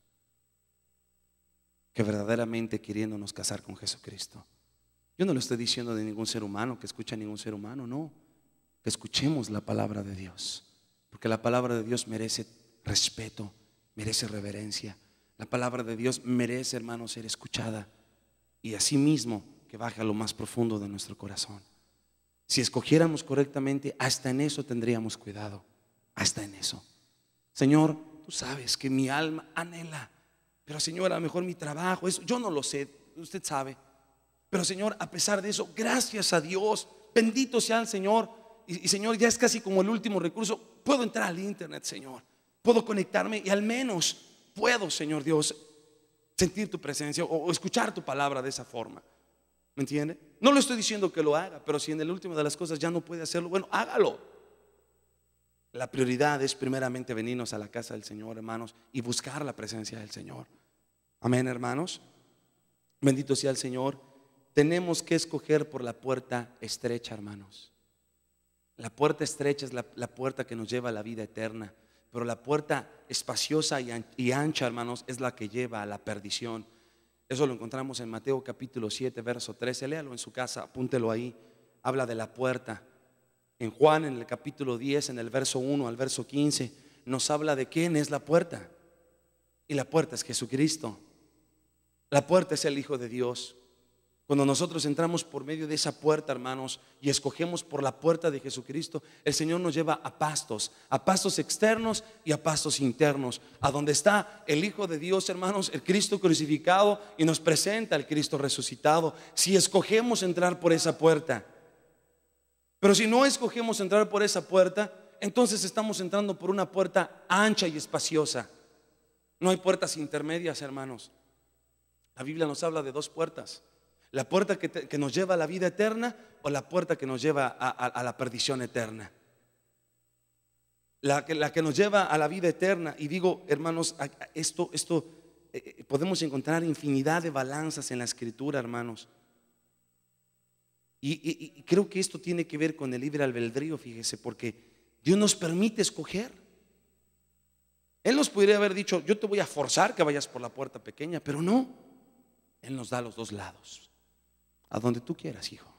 que verdaderamente queriéndonos casar con Jesucristo. Yo no lo estoy diciendo de ningún ser humano, que escuche a ningún ser humano, no. Que escuchemos la palabra de Dios, porque la palabra de Dios merece respeto, merece reverencia. La palabra de Dios merece, hermanos, ser escuchada, y asimismo que baje a lo más profundo de nuestro corazón. Si escogiéramos correctamente, hasta en eso tendríamos cuidado. Hasta en eso. Señor, tú sabes que mi alma anhela, pero Señor, a lo mejor mi trabajo, eso, yo no lo sé, usted sabe. Pero Señor, a pesar de eso, gracias a Dios, bendito sea el Señor. Y Señor, ya es casi como el último recurso. Puedo entrar al internet, Señor. Puedo conectarme y al menos puedo, Señor Dios, sentir tu presencia o escuchar tu palabra de esa forma. ¿Me entiende? No le estoy diciendo que lo haga, pero si en el último de las cosas ya no puede hacerlo, bueno, hágalo. La prioridad es primeramente venirnos a la casa del Señor, hermanos, y buscar la presencia del Señor. Amén, hermanos. Bendito sea el Señor. Tenemos que escoger por la puerta estrecha, hermanos. La puerta estrecha es la puerta que nos lleva a la vida eterna, pero la puerta espaciosa y ancha, hermanos, es la que lleva a la perdición. Eso lo encontramos en Mateo capítulo 7, verso 13. Léalo en su casa, apúntelo ahí. Habla de la puerta. En Juan, en el capítulo 10, en el verso 1 al verso 15, nos habla de quién es la puerta. Y la puerta es Jesucristo. La puerta es el Hijo de Dios. Cuando nosotros entramos por medio de esa puerta, hermanos, y escogemos por la puerta de Jesucristo, el Señor nos lleva a pastos externos y a pastos internos, a donde está el Hijo de Dios, hermanos, el Cristo crucificado, y nos presenta al Cristo resucitado, si escogemos entrar por esa puerta. Pero si no escogemos entrar por esa puerta, entonces estamos entrando por una puerta ancha y espaciosa. No hay puertas intermedias, hermanos. La Biblia nos habla de dos puertas: la puerta que nos lleva a la vida eterna, o la puerta que nos lleva a la perdición eterna. La que nos lleva a la vida eterna. Y digo, hermanos, esto podemos encontrar infinidad de balanzas en la Escritura, hermanos. Y creo que esto tiene que ver con el libre albedrío, fíjese, porque Dios nos permite escoger. Él nos podría haber dicho: yo te voy a forzar que vayas por la puerta pequeña, pero no. Él nos da los dos lados. A donde tú quieras, hijo.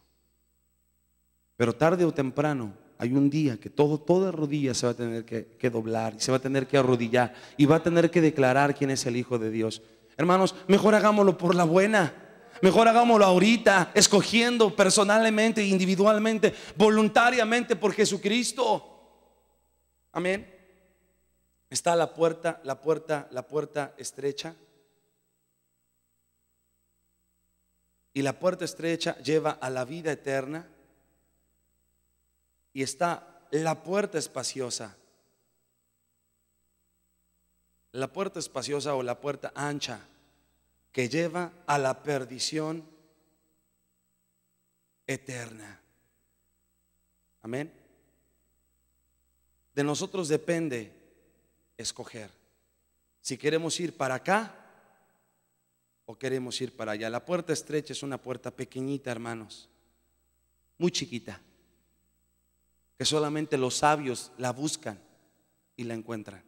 Pero tarde o temprano hay un día que toda rodilla se va a tener que doblar, y se va a tener que arrodillar, y va a tener que declarar quién es el Hijo de Dios. Hermanos, mejor hagámoslo por la buena. Mejor hagámoslo ahorita, escogiendo personalmente, individualmente, voluntariamente por Jesucristo. Amén. Está la puerta estrecha. Y la puerta estrecha lleva a la vida eterna. Y está la puerta espaciosa. La puerta espaciosa o la puerta ancha, que lleva a la perdición eterna. Amén. De nosotros depende escoger si queremos ir para acá o queremos ir para allá. La puerta estrecha es una puerta pequeñita, hermanos, muy chiquita, que solamente los sabios la buscan y la encuentran.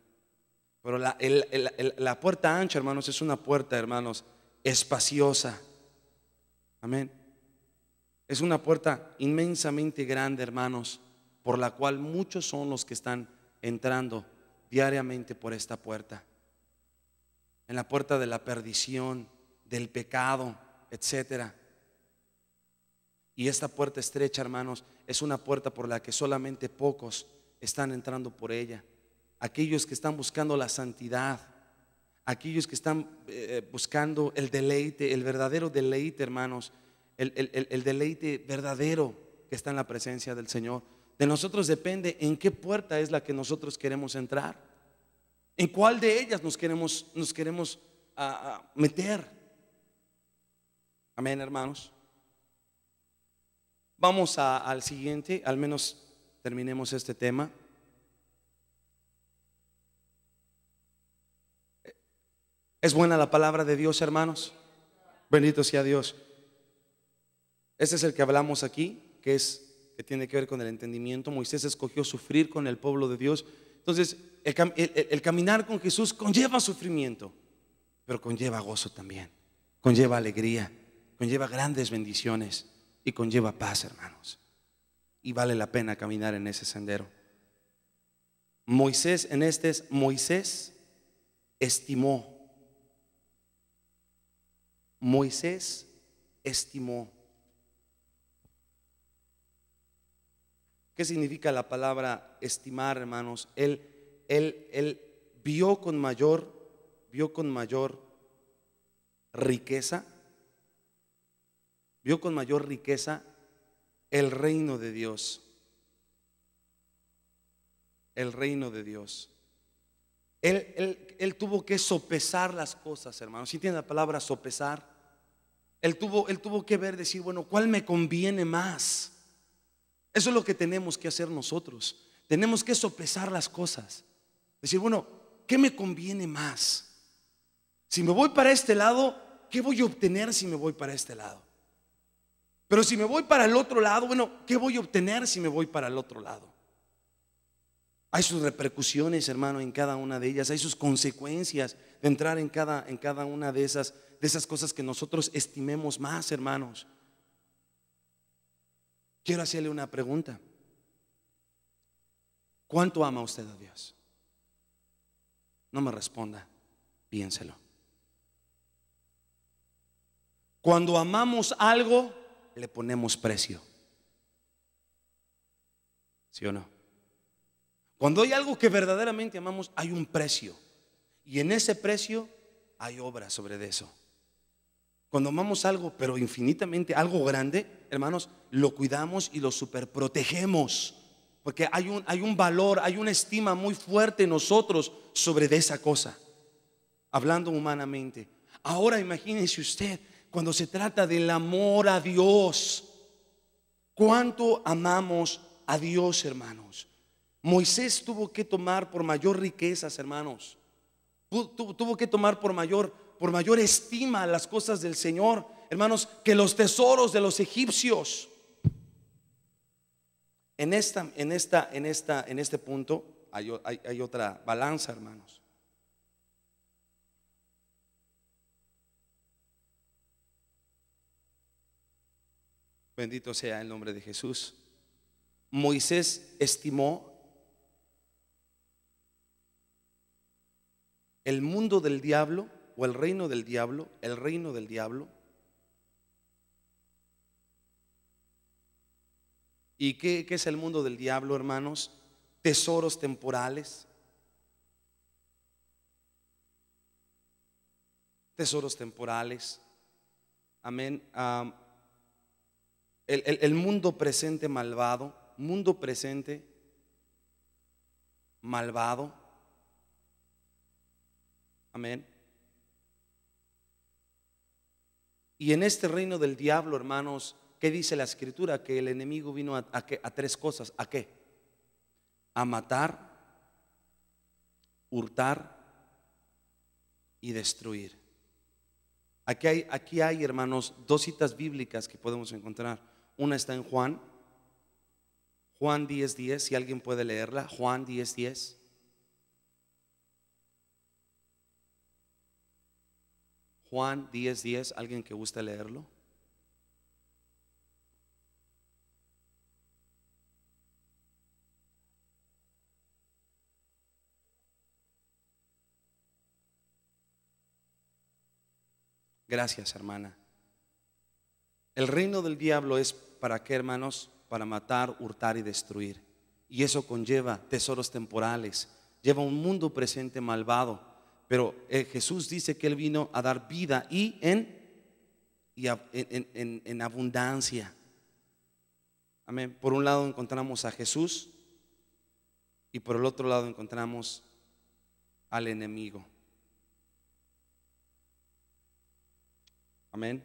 Pero la puerta ancha, hermanos, es una puerta, hermanos, espaciosa. Amén. Es una puerta inmensamente grande, hermanos, por la cual muchos son los que están entrando diariamente por esta puerta. En la puerta de la perdición, del pecado, etcétera. Y esta puerta estrecha, hermanos, es una puerta por la que solamente pocos están entrando por ella. Aquellos que están buscando la santidad, aquellos que están buscando el deleite, el verdadero deleite, hermanos, el deleite verdadero que está en la presencia del Señor. De nosotros depende en qué puerta es la que nosotros queremos entrar, en cuál de ellas nos queremos meter. Amén, hermanos. Vamos al siguiente, al menos terminemos este tema. ¿Es buena la palabra de Dios, hermanos? Bendito sea Dios. Este es el que hablamos aquí, que tiene que ver con el entendimiento. Moisés escogió sufrir con el pueblo de Dios. Entonces, el caminar con Jesús conlleva sufrimiento, pero conlleva gozo también, conlleva alegría, conlleva grandes bendiciones y conlleva paz, hermanos. Y vale la pena caminar en ese sendero. Moisés estimó. Moisés estimó. ¿Qué significa la palabra estimar, hermanos? Él vio con mayor riqueza, el reino de Dios. El reino de Dios. Él tuvo que sopesar las cosas, hermanos. ¿Sí entiende la palabra sopesar? Él tuvo que ver, decir, bueno, ¿cuál me conviene más? Eso es lo que tenemos que hacer nosotros. Tenemos que sopesar las cosas. Decir, bueno, ¿qué me conviene más? Si me voy para este lado, ¿qué voy a obtener si me voy para este lado? Pero si me voy para el otro lado, bueno, ¿qué voy a obtener si me voy para el otro lado? Hay sus repercusiones, hermano, en cada una de ellas. Hay sus consecuencias de entrar en cada una de esas cosas que nosotros estimemos más, hermanos. Quiero hacerle una pregunta. ¿Cuánto ama usted a Dios? No me responda. Piénselo. Cuando amamos algo, le ponemos precio. ¿Sí o no? Cuando hay algo que verdaderamente amamos, hay un precio. Y en ese precio hay obra sobre eso. Cuando amamos algo, pero infinitamente, algo grande, hermanos, lo cuidamos y lo superprotegemos. Porque hay un valor, hay una estima muy fuerte en nosotros sobre de esa cosa, hablando humanamente. Ahora imagínense usted, cuando se trata del amor a Dios, ¿cuánto amamos a Dios, hermanos? Moisés tuvo que tomar por mayor riquezas, hermanos. Tuvo que tomar por mayor estima las cosas del Señor, hermanos, que los tesoros de los egipcios. En este punto hay otra balanza, hermanos. Bendito sea el nombre de Jesús. Moisés estimó el mundo del diablo o el reino del diablo, ¿Y qué es el mundo del diablo, hermanos? Tesoros temporales. Tesoros temporales. Amén. El mundo presente malvado. Mundo presente malvado. Amén. Y en este reino del diablo, hermanos, ¿qué dice la escritura? Que el enemigo vino a tres cosas. ¿A qué? A matar, hurtar y destruir. Aquí hay, hermanos, dos citas bíblicas que podemos encontrar. Una está en Juan 10:10, si alguien puede leerla. Juan 10:10. Juan 10:10, alguien que guste leerlo. Gracias, hermana. El reino del diablo es ¿para qué, hermanos? Para matar, hurtar y destruir. Y eso conlleva tesoros temporales, lleva un mundo presente malvado. Pero Jesús dice que Él vino a dar vida y en abundancia. Amén. Por un lado encontramos a Jesús y por el otro lado encontramos al enemigo. Amén.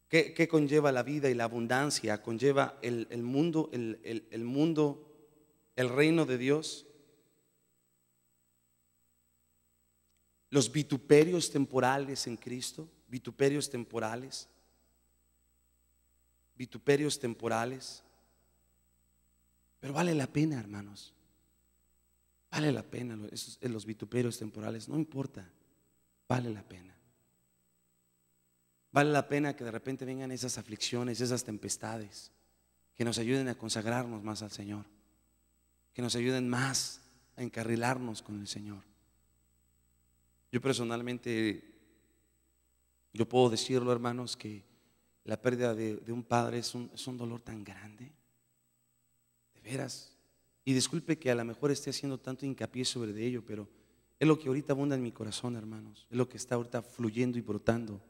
¿Qué conlleva la vida y la abundancia? Conlleva el mundo, el reino de Dios. Los vituperios temporales en Cristo, vituperios temporales. Pero vale la pena, hermanos. Vale la pena los vituperios temporales, no importa, vale la pena. Vale la pena que de repente vengan esas aflicciones, esas tempestades, que nos ayuden a consagrarnos más al Señor, que nos ayuden más a encarrilarnos con el Señor. Yo personalmente, yo puedo decirlo, hermanos, que la pérdida de un padre es un dolor tan grande, de veras. Y disculpe que a lo mejor esté haciendo tanto hincapié sobre de ello, pero es lo que ahorita abunda en mi corazón, hermanos. Es lo que está ahorita fluyendo y brotando.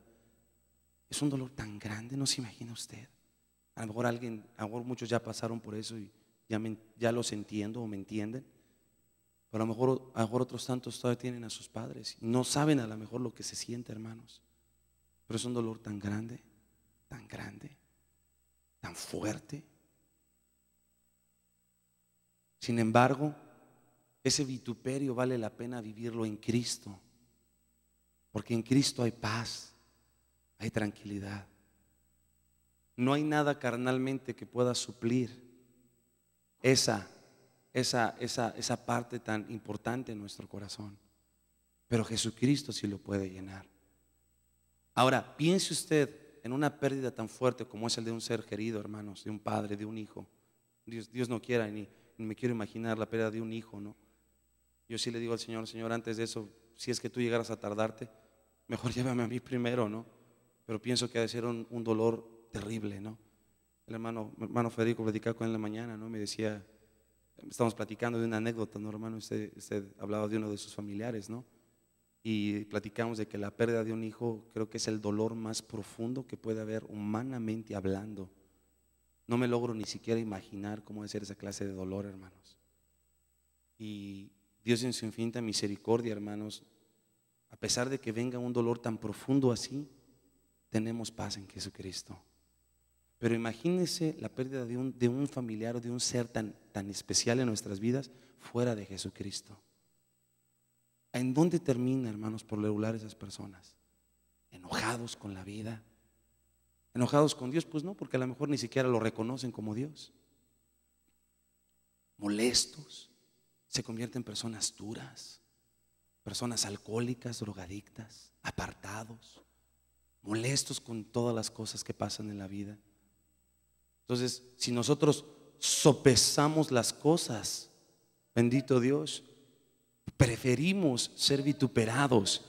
Es un dolor tan grande, no se imagina usted. A lo mejor muchos ya pasaron por eso y ya los entiendo o me entienden. Pero a lo mejor otros tantos todavía tienen a sus padres y no saben a lo mejor lo que se siente, hermanos. Pero es un dolor tan grande, tan fuerte. Sin embargo, ese vituperio vale la pena vivirlo en Cristo, porque en Cristo hay paz, hay tranquilidad. No hay nada carnalmente que pueda suplir esa parte tan importante en nuestro corazón. Pero Jesucristo sí lo puede llenar. Ahora, piense usted en una pérdida tan fuerte como es el de un ser querido, hermanos, de un padre, de un hijo. Dios no quiera, ni me quiero imaginar la pérdida de un hijo, ¿no? Yo sí le digo al Señor, Señor, antes de eso, si es que tú llegaras a tardarte, mejor llévame a mí primero, ¿no? Pero pienso que ha de ser un dolor terrible, ¿no? El hermano Federico, platicaba con él en la mañana, ¿no? Me decía, estamos platicando de una anécdota, ¿no, hermano? Usted hablaba de uno de sus familiares, ¿no? Y platicamos de que la pérdida de un hijo creo que es el dolor más profundo que puede haber humanamente hablando. No me logro ni siquiera imaginar cómo debe ser esa clase de dolor, hermanos. Y Dios en su infinita misericordia, hermanos, a pesar de que venga un dolor tan profundo así, tenemos paz en Jesucristo. Pero imagínense la pérdida de un familiar o de un ser tan especial en nuestras vidas fuera de Jesucristo. ¿En dónde termina, hermanos, por regular esas personas? ¿Enojados con la vida? ¿Enojados con Dios? Pues no, porque a lo mejor ni siquiera lo reconocen como Dios. Molestos, se convierten en personas duras, personas alcohólicas, drogadictas, apartados, molestos con todas las cosas que pasan en la vida. Entonces, si nosotros sopesamos las cosas, bendito Dios, preferimos ser vituperados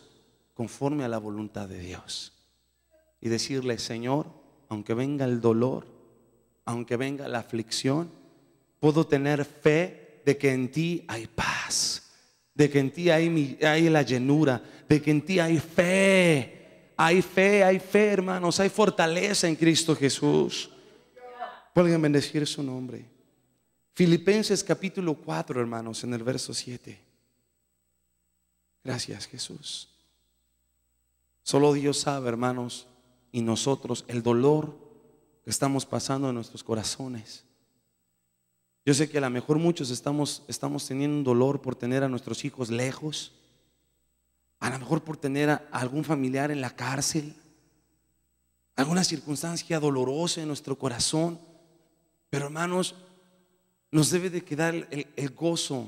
conforme a la voluntad de Dios y decirle: Señor, aunque venga el dolor, aunque venga la aflicción, puedo tener fe de que en ti hay paz, de que en ti hay la llenura, de que en ti hay fe, hermanos, hay fortaleza en Cristo Jesús. Pueden bendecir su nombre. Filipenses capítulo 4, hermanos, en el verso 7. Gracias, Jesús. Solo Dios sabe, hermanos, y nosotros, el dolor que estamos pasando en nuestros corazones. Yo sé que a lo mejor muchos estamos teniendo un dolor por tener a nuestros hijos lejos, a lo mejor por tener a algún familiar en la cárcel, alguna circunstancia dolorosa en nuestro corazón. Pero, hermanos, nos debe de quedar el gozo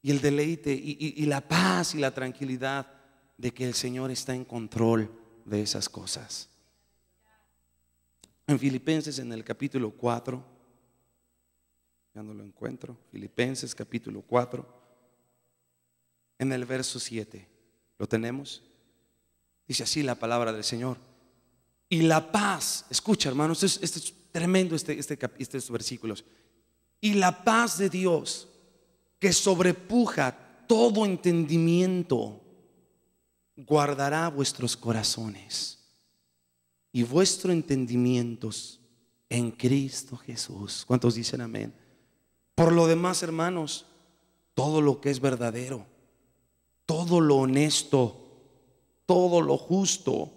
y el deleite y la paz y la tranquilidad de que el Señor está en control de esas cosas. En Filipenses, en el capítulo 4, ya no lo encuentro, Filipenses capítulo 4, en el verso 7, ¿lo tenemos? Dice así la palabra del Señor: y la paz, escucha, hermanos, este es tremendo estos versículos. Y la paz de Dios, que sobrepuja todo entendimiento, guardará vuestros corazones y vuestros entendimientos en Cristo Jesús. ¿Cuántos dicen amén? Por lo demás, hermanos, todo lo que es verdadero, todo lo honesto, todo lo justo,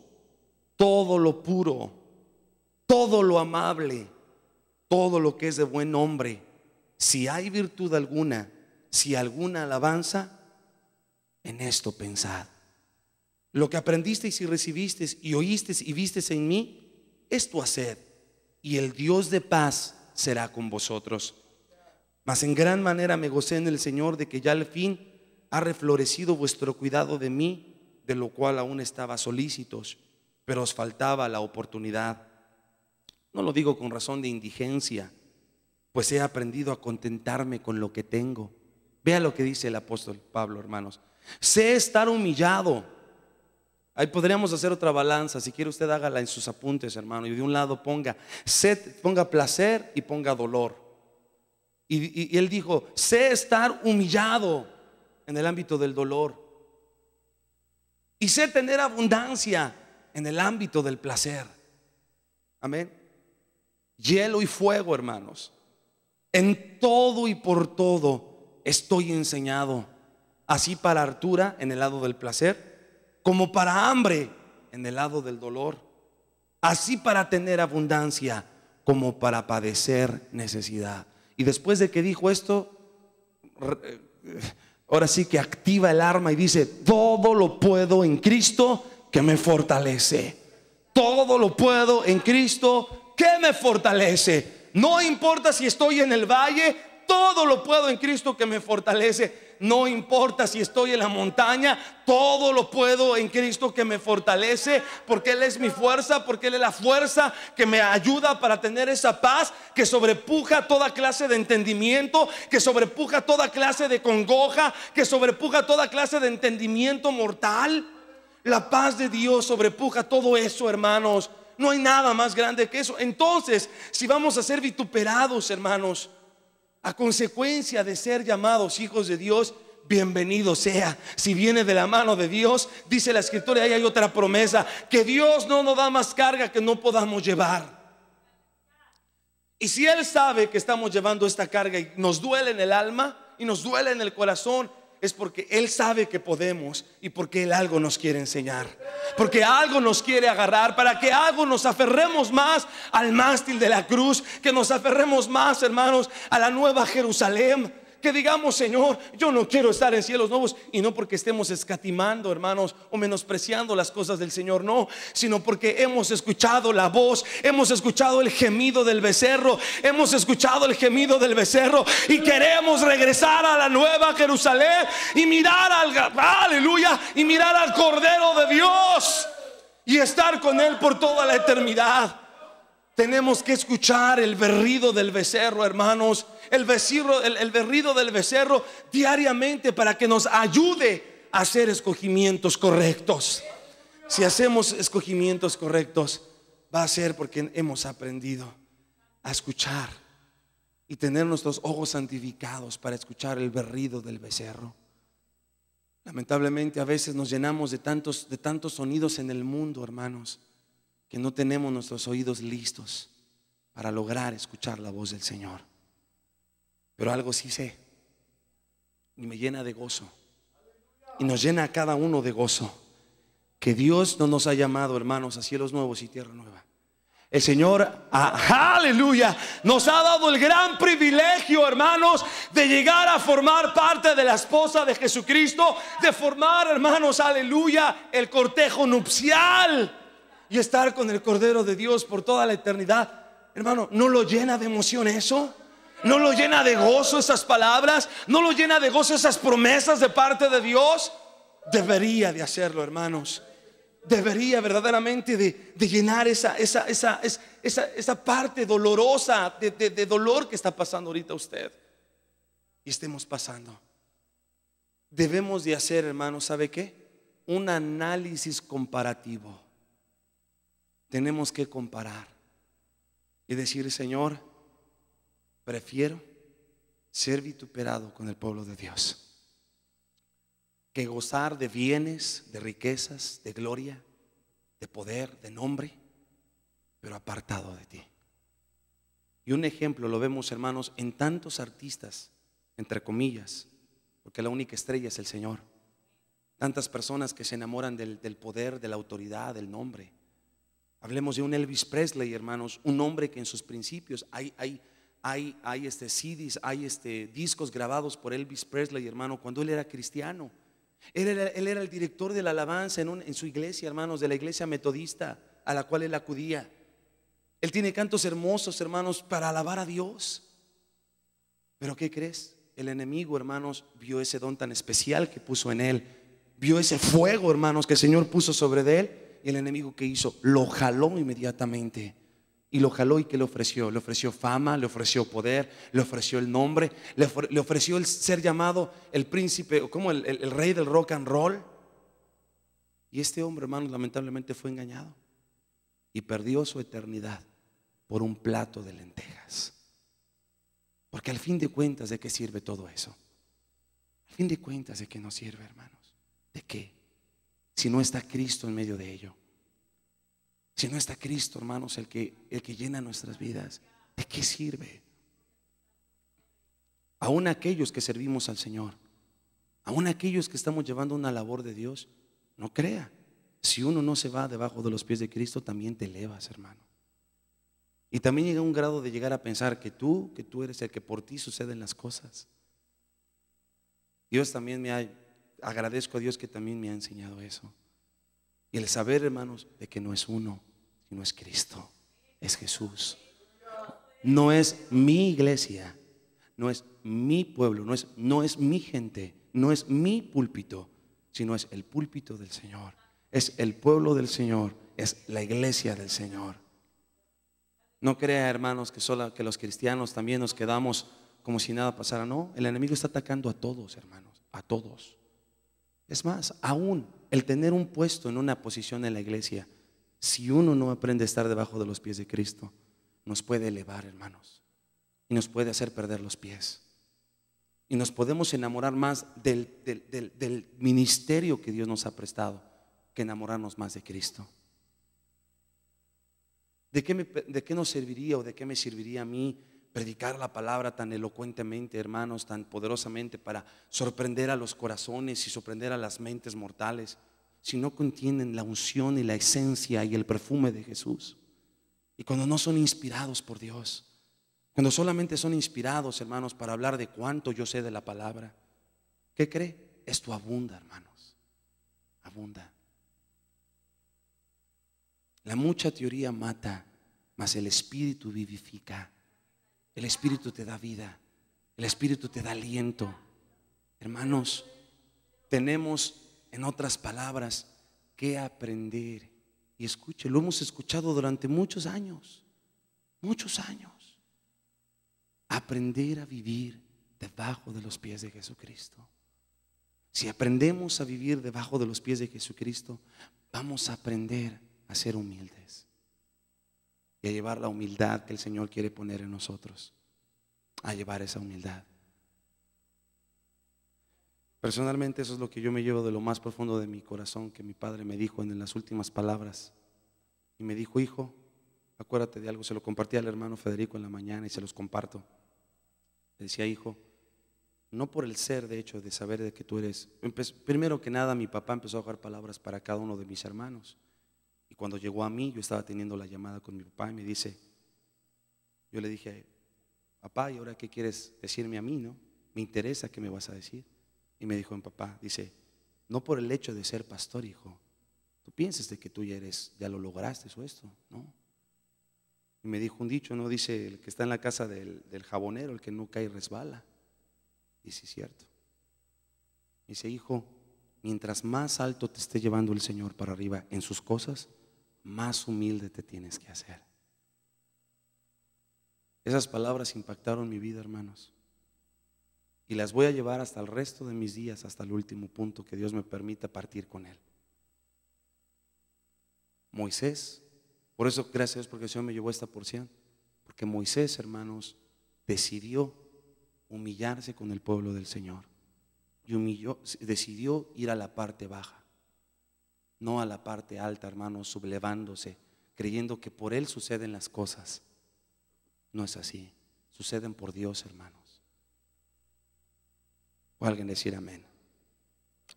todo lo puro, todo lo amable, todo lo que es de buen nombre, si hay virtud alguna, si alguna alabanza, en esto pensad. Lo que aprendisteis y recibisteis y oísteis y visteis en mí, esto haced, y el Dios de paz será con vosotros. Mas en gran manera me gocé en el Señor de que ya al fin ha reflorecido vuestro cuidado de mí, de lo cual aún estaba solícitos, pero os faltaba la oportunidad. No lo digo con razón de indigencia, pues he aprendido a contentarme con lo que tengo. Vea lo que dice el apóstol Pablo, hermanos: sé estar humillado. Ahí podríamos hacer otra balanza. Si quiere usted, hágala en sus apuntes, hermano, y de un lado ponga placer y ponga dolor. Y él dijo: sé estar humillado en el ámbito del dolor, y sé tener abundancia en el ámbito del placer. Amén. Hielo y fuego, hermanos. En todo y por todo estoy enseñado, así para hartura en el lado del placer, como para hambre en el lado del dolor, así para tener abundancia como para padecer necesidad. Y después de que dijo esto, ahora sí que activa el arma y dice: todo lo puedo en Cristo que me fortalece. Todo lo puedo en Cristo que me fortalece. No importa si estoy en el valle, todo lo puedo en Cristo que me fortalece. no importa si estoy en la montaña, todo lo puedo en Cristo que me fortalece, porque Él es mi fuerza, porque Él es la fuerza que me ayuda para tener esa paz que sobrepuja toda clase de entendimiento, que sobrepuja toda clase de congoja, que sobrepuja toda clase de entendimiento mortal. La paz de Dios sobrepuja todo eso, hermanos. No hay nada más grande que eso. Entonces, si vamos a ser vituperados, hermanos, a consecuencia de ser llamados hijos de Dios, bienvenido sea. Si viene de la mano de Dios, dice la escritura, ahí hay otra promesa, que Dios no nos da más carga que no podamos llevar. Y si Él sabe que estamos llevando esta carga y nos duele en el alma y nos duele en el corazón, es porque Él sabe que podemos y porque Él algo nos quiere enseñar, porque algo nos quiere agarrar, para que algo nos aferremos más al mástil de la cruz, que nos aferremos más, hermanos, a la nueva Jerusalén. Que digamos, Señor, yo no quiero estar en cielos nuevos, y no porque estemos escatimando, hermanos, o menospreciando las cosas del Señor, no, sino porque hemos escuchado la voz, hemos escuchado el gemido del becerro, hemos escuchado el gemido del becerro, y queremos regresar a la nueva Jerusalén y mirar aleluya, y mirar al Cordero de Dios y estar con Él por toda la eternidad. Tenemos que escuchar el berrido del becerro, hermanos, el berrido del becerro diariamente, para que nos ayude a hacer escogimientos correctos. Si hacemos escogimientos correctos, va a ser porque hemos aprendido a escuchar y tener nuestros ojos santificados para escuchar el berrido del becerro. Lamentablemente a veces nos llenamos de tantos sonidos en el mundo, hermanos, que no tenemos nuestros oídos listos para lograr escuchar la voz del Señor. Pero algo sí sé, y me llena de gozo, y nos llena a cada uno de gozo, que Dios no nos ha llamado, hermanos, a cielos nuevos y tierra nueva. El Señor, aleluya, nos ha dado el gran privilegio, hermanos, de llegar a formar parte de la esposa de Jesucristo, de formar, hermanos, aleluya, el cortejo nupcial y estar con el Cordero de Dios por toda la eternidad. Hermano, ¿no lo llena de emoción eso? ¿No lo llena de gozo esas palabras? ¿No lo llena de gozo esas promesas de parte de Dios? Debería de hacerlo, hermanos. Debería verdaderamente de llenar esa parte dolorosa de dolor que está pasando ahorita usted y estemos pasando. Debemos de hacer, hermanos, ¿sabe qué? Un análisis comparativo. Tenemos que comparar y decir, Señor, prefiero ser vituperado con el pueblo de Dios que gozar de bienes, de riquezas, de gloria, de poder, de nombre, pero apartado de ti. Y un ejemplo lo vemos, hermanos, en tantos artistas, entre comillas, porque la única estrella es el Señor. Tantas personas que se enamoran del poder, de la autoridad, del nombre. Hablemos de un Elvis Presley, hermanos, un hombre que en sus principios hay CDs, hay discos grabados por Elvis Presley, hermano, cuando él era cristiano. Él era el director de la alabanza en su iglesia, hermanos, de la iglesia metodista a la cual él acudía. Él tiene cantos hermosos, hermanos, para alabar a Dios. Pero ¿qué crees? El enemigo, hermanos, vio ese don tan especial que puso en él, vio ese fuego, hermanos, que el Señor puso sobre de él. Y el enemigo, ¿qué hizo? Lo jaló inmediatamente. Y lo jaló, ¿y qué le ofreció? Le ofreció fama, le ofreció poder, le ofreció el nombre, le ofreció el ser llamado el príncipe, como el rey del rock and roll. Y este hombre, hermanos, lamentablemente fue engañado y perdió su eternidad por un plato de lentejas. Porque al fin de cuentas, ¿de qué sirve todo eso? Al fin de cuentas, ¿de qué nos sirve, hermanos? ¿De qué? Si no está Cristo en medio de ello. Si no está Cristo, hermanos, el que llena nuestras vidas, ¿de qué sirve? Aún aquellos que servimos al Señor, aún aquellos que estamos llevando una labor de Dios, no crea, si uno no se va debajo de los pies de Cristo, también te elevas, hermano. Y también llega a un grado de llegar a pensar que tú eres el que por ti suceden las cosas. Dios también agradezco a Dios que también me ha enseñado eso. Y el saber, hermanos, de que no es uno, sino es Cristo, es Jesús. No es mi iglesia, no es mi pueblo, no es mi gente, no es mi púlpito, sino es el púlpito del Señor. Es el pueblo del Señor, es la iglesia del Señor. No crea, hermanos, que solo que los cristianos también nos quedamos como si nada pasara. No, el enemigo está atacando a todos, hermanos, a todos. Es más, aún el tener un puesto en una posición en la iglesia, si uno no aprende a estar debajo de los pies de Cristo, nos puede elevar, hermanos, y nos puede hacer perder los pies. Y nos podemos enamorar más del ministerio que Dios nos ha prestado que enamorarnos más de Cristo. ¿De qué nos serviría o de qué me serviría a mí predicar la palabra tan elocuentemente, hermanos, tan poderosamente para sorprender a los corazones y sorprender a las mentes mortales, si no contienen la unción y la esencia y el perfume de Jesús? Y cuando no son inspirados por Dios, cuando solamente son inspirados, hermanos, para hablar de cuánto yo sé de la palabra, ¿qué cree? Esto abunda, hermanos, abunda. La mucha teoría mata, mas el Espíritu vivifica. El Espíritu te da vida, el Espíritu te da aliento. Hermanos, tenemos, en otras palabras, que aprender. Y escuche, lo hemos escuchado durante muchos años, aprender a vivir debajo de los pies de Jesucristo. Si aprendemos a vivir debajo de los pies de Jesucristo, vamos a aprender a ser humildes y a llevar la humildad que el Señor quiere poner en nosotros, a llevar esa humildad. Personalmente, eso es lo que yo me llevo de lo más profundo de mi corazón, que mi padre me dijo en las últimas palabras. Y me dijo: hijo, acuérdate de algo. Se lo compartí al hermano Federico en la mañana y se los comparto. Le decía: hijo, no por el ser, de hecho, de saber de que tú eres. Primero que nada, mi papá empezó a dejar palabras para cada uno de mis hermanos. Y cuando llegó a mí, yo estaba teniendo la llamada con mi papá y me dice, yo le dije: papá, ¿y ahora qué quieres decirme a mí, no? Me interesa qué me vas a decir. Y me dijo mi papá, dice: no por el hecho de ser pastor, hijo, tú piensas de que tú ya lo lograste o esto, ¿no? Y me dijo un dicho, ¿no? Dice: el que está en la casa del jabonero, el que no cae resbala. Y sí es cierto. Dice: hijo, mientras más alto te esté llevando el Señor para arriba en sus cosas, más humilde te tienes que hacer. Esas palabras impactaron mi vida, hermanos, y las voy a llevar hasta el resto de mis días, hasta el último punto que Dios me permita partir con él. Moisés, por eso gracias a Dios porque el Señor me llevó esta porción, porque Moisés, hermanos, decidió humillarse con el pueblo del Señor y decidió ir a la parte baja, no a la parte alta, hermanos, sublevándose, creyendo que por él suceden las cosas. No es así, suceden por Dios, hermanos. ¿O alguien decir amén?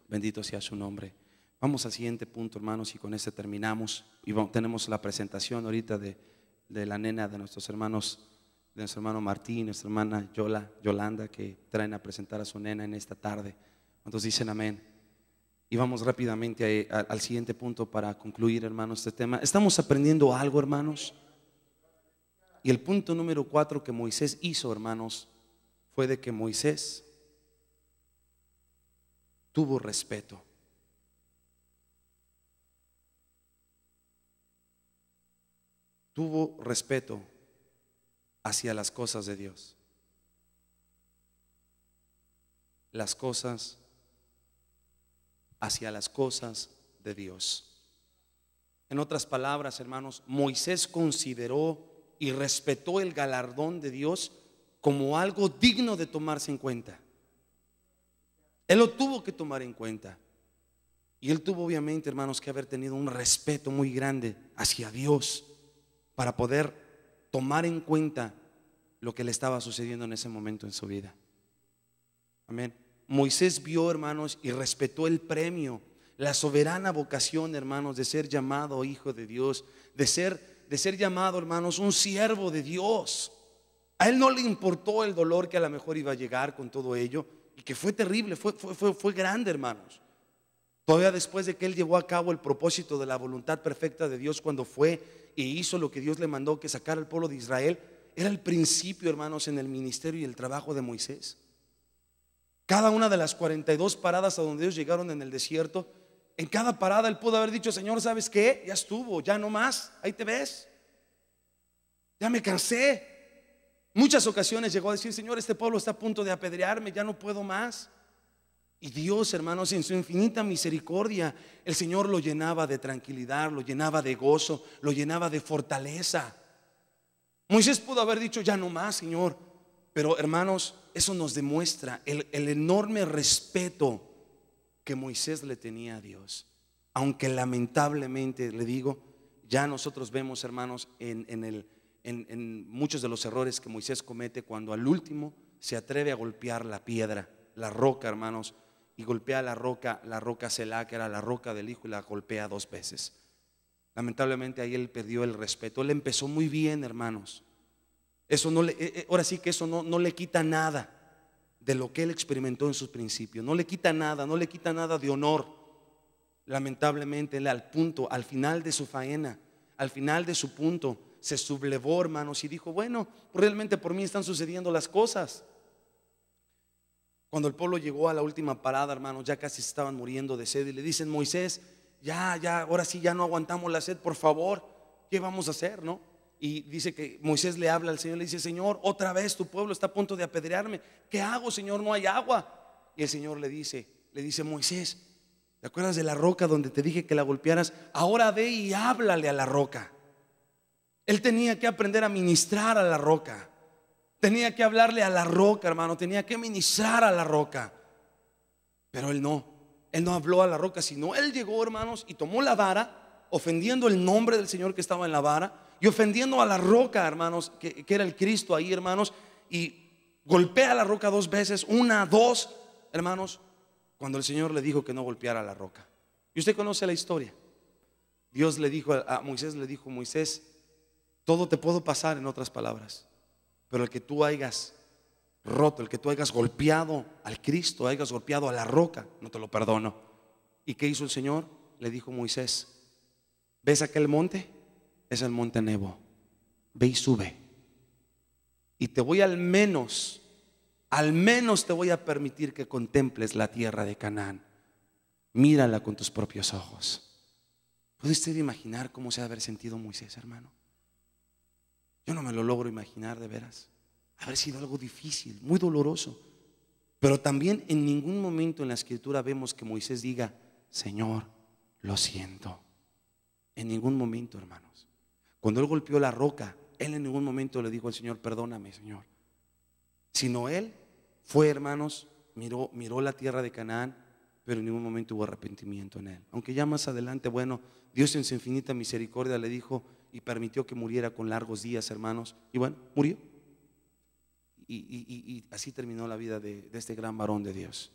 Bendito sea su nombre. Vamos al siguiente punto, hermanos, y con este terminamos. Y tenemos la presentación ahorita de la nena de nuestros hermanos, de nuestro hermano Martín, nuestra hermana Yolanda, que traen a presentar a su nena en esta tarde. ¿Cuántos dicen amén? Y vamos rápidamente al siguiente punto para concluir, hermanos, este tema. Estamos aprendiendo algo, hermanos. Y el punto número 4 que Moisés hizo, hermanos, fue de que Moisés tuvo respeto. Tuvo respeto hacia las cosas de Dios. Las cosas hacia las cosas de Dios. En otras palabras, hermanos, Moisés consideró y respetó el galardón de Dios como algo digno de tomarse en cuenta. Él lo tuvo que tomar en cuenta. Y él tuvo, obviamente, hermanos, que haber tenido un respeto muy grande hacia Dios para poder tomar en cuenta lo que le estaba sucediendo en ese momento en su vida. Amén. Moisés vio, hermanos, y respetó el premio, la soberana vocación, hermanos, de ser llamado hijo de Dios, de ser llamado, hermanos, un siervo de Dios. A él no le importó el dolor que a lo mejor iba a llegar con todo ello, y que fue terrible, fue grande, hermanos. Todavía después de que él llevó a cabo el propósito de la voluntad perfecta de Dios, cuando fue e hizo lo que Dios le mandó, que sacara al pueblo de Israel, era el principio, hermanos, en el ministerio y el trabajo de Moisés. Cada una de las 42 paradas a donde ellos llegaron en el desierto, en cada parada él pudo haber dicho: Señor, ¿sabes qué? Ya estuvo, ya no más, ahí te ves, ya me cansé. Muchas ocasiones llegó a decir: Señor, este pueblo está a punto de apedrearme, ya no puedo más. Y Dios, hermanos, en su infinita misericordia, el Señor lo llenaba de tranquilidad, lo llenaba de gozo, lo llenaba de fortaleza. Moisés pudo haber dicho: ya no más, Señor. Pero hermanos, eso nos demuestra el enorme respeto que Moisés le tenía a Dios. Aunque lamentablemente, le digo, ya nosotros vemos, hermanos, en muchos de los errores que Moisés comete, cuando al último se atreve a golpear la piedra, la roca, hermanos, y golpea la roca Selá, que era la roca del hijo, y la golpea 2 veces. Lamentablemente ahí él perdió el respeto. Él empezó muy bien, hermanos. Eso no ahora sí que eso no le quita nada de lo que él experimentó en sus principios. No le quita nada, no le quita nada de honor. Lamentablemente él al final de su faena, al final de su punto, se sublevó, hermanos, y dijo: bueno, realmente por mí están sucediendo las cosas. Cuando el pueblo llegó a la última parada, hermanos, ya casi se estaban muriendo de sed, y le dicen: Moisés, ya, ahora sí ya no aguantamos la sed, por favor, ¿qué vamos a hacer, no? Y dice que Moisés le habla al Señor, le dice: Señor, otra vez tu pueblo está a punto de apedrearme, ¿qué hago, Señor? No hay agua. Y el Señor le dice: Moisés, ¿te acuerdas de la roca donde te dije que la golpearas? Ahora ve y háblale a la roca. Él tenía que aprender a ministrar a la roca. Tenía que hablarle a la roca, hermano. Tenía que ministrar a la roca. Pero él no habló a la roca, sino él llegó, hermanos, y tomó la vara, ofendiendo el nombre del Señor que estaba en la vara, y ofendiendo a la roca, hermanos, que era el Cristo ahí, hermanos. Y golpea la roca 2 veces, 1, 2, hermanos, cuando el Señor le dijo que no golpeara la roca. Y usted conoce la historia. Dios le dijo a Moisés, Moisés, todo te puedo pasar, en otras palabras, pero el que tú hayas roto, el que tú hayas golpeado al Cristo, hayas golpeado a la roca, no te lo perdono. ¿Y qué hizo el Señor? Le dijo Moisés: ¿ves aquel monte? Es el monte Nebo. Ve y sube, y te voy al menos te voy a permitir que contemples la tierra de Canaán. Mírala con tus propios ojos. ¿Puede usted imaginar cómo se ha de haber sentido Moisés, hermano? Yo no me lo logro imaginar, de veras. Haber sido algo difícil, muy doloroso. Pero también en ningún momento en la escritura vemos que Moisés diga: Señor, lo siento. En ningún momento, hermanos. Cuando él golpeó la roca, él en ningún momento le dijo al Señor: perdóname, Señor. Sino él fue, hermanos, miró la tierra de Canaán, pero en ningún momento hubo arrepentimiento en él. Aunque ya más adelante, bueno, Dios en su infinita misericordia le dijo y permitió que muriera con largos días, hermanos. Y bueno, murió. Y así terminó la vida de este gran varón de Dios.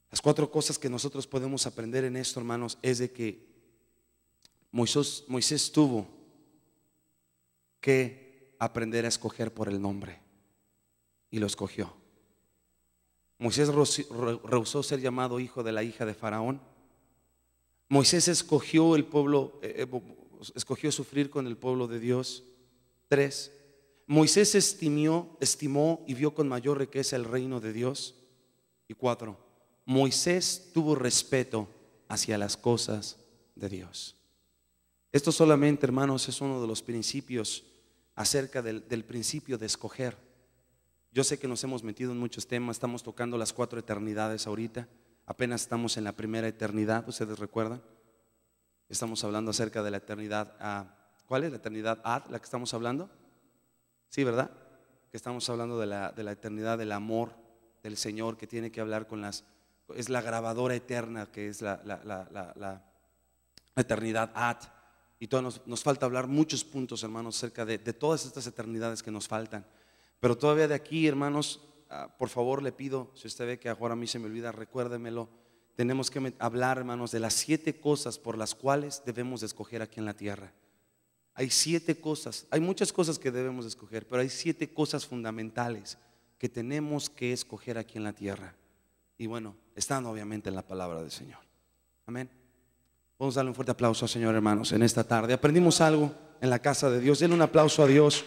Las 4 cosas que nosotros podemos aprender en esto, hermanos, es de que Moisés tuvo que aprender a escoger por el nombre, y lo escogió. Moisés rehusó ser llamado hijo de la hija de Faraón. Moisés escogió el pueblo, escogió sufrir con el pueblo de Dios. 3, Moisés estimó y vio con mayor riqueza el reino de Dios. Y 4, Moisés tuvo respeto hacia las cosas de Dios. Esto solamente, hermanos, es uno de los principios acerca del principio de escoger. Yo sé que nos hemos metido en muchos temas. Estamos tocando las 4 eternidades ahorita. Apenas estamos en la primera eternidad. ¿Ustedes recuerdan? Estamos hablando acerca de la eternidad. ¿Cuál es la eternidad? ¿La que estamos hablando? Sí, ¿verdad? Que estamos hablando de la eternidad del amor del Señor, que tiene que hablar con es la grabadora eterna, que es la eternidad Ad. Y todavía nos falta hablar muchos puntos, hermanos, acerca de todas estas eternidades que nos faltan. Pero todavía de aquí, hermanos, por favor le pido, si usted ve que ahora a mí se me olvida, recuérdemelo. Tenemos que hablar, hermanos, de las 7 cosas por las cuales debemos de escoger aquí en la tierra. Hay 7 cosas, hay muchas cosas que debemos de escoger, pero hay 7 cosas fundamentales que tenemos que escoger aquí en la tierra. Y bueno, están obviamente en la palabra del Señor. Amén. Vamos a darle un fuerte aplauso al Señor, hermanos, en esta tarde. Aprendimos algo en la casa de Dios. Denle un aplauso a Dios.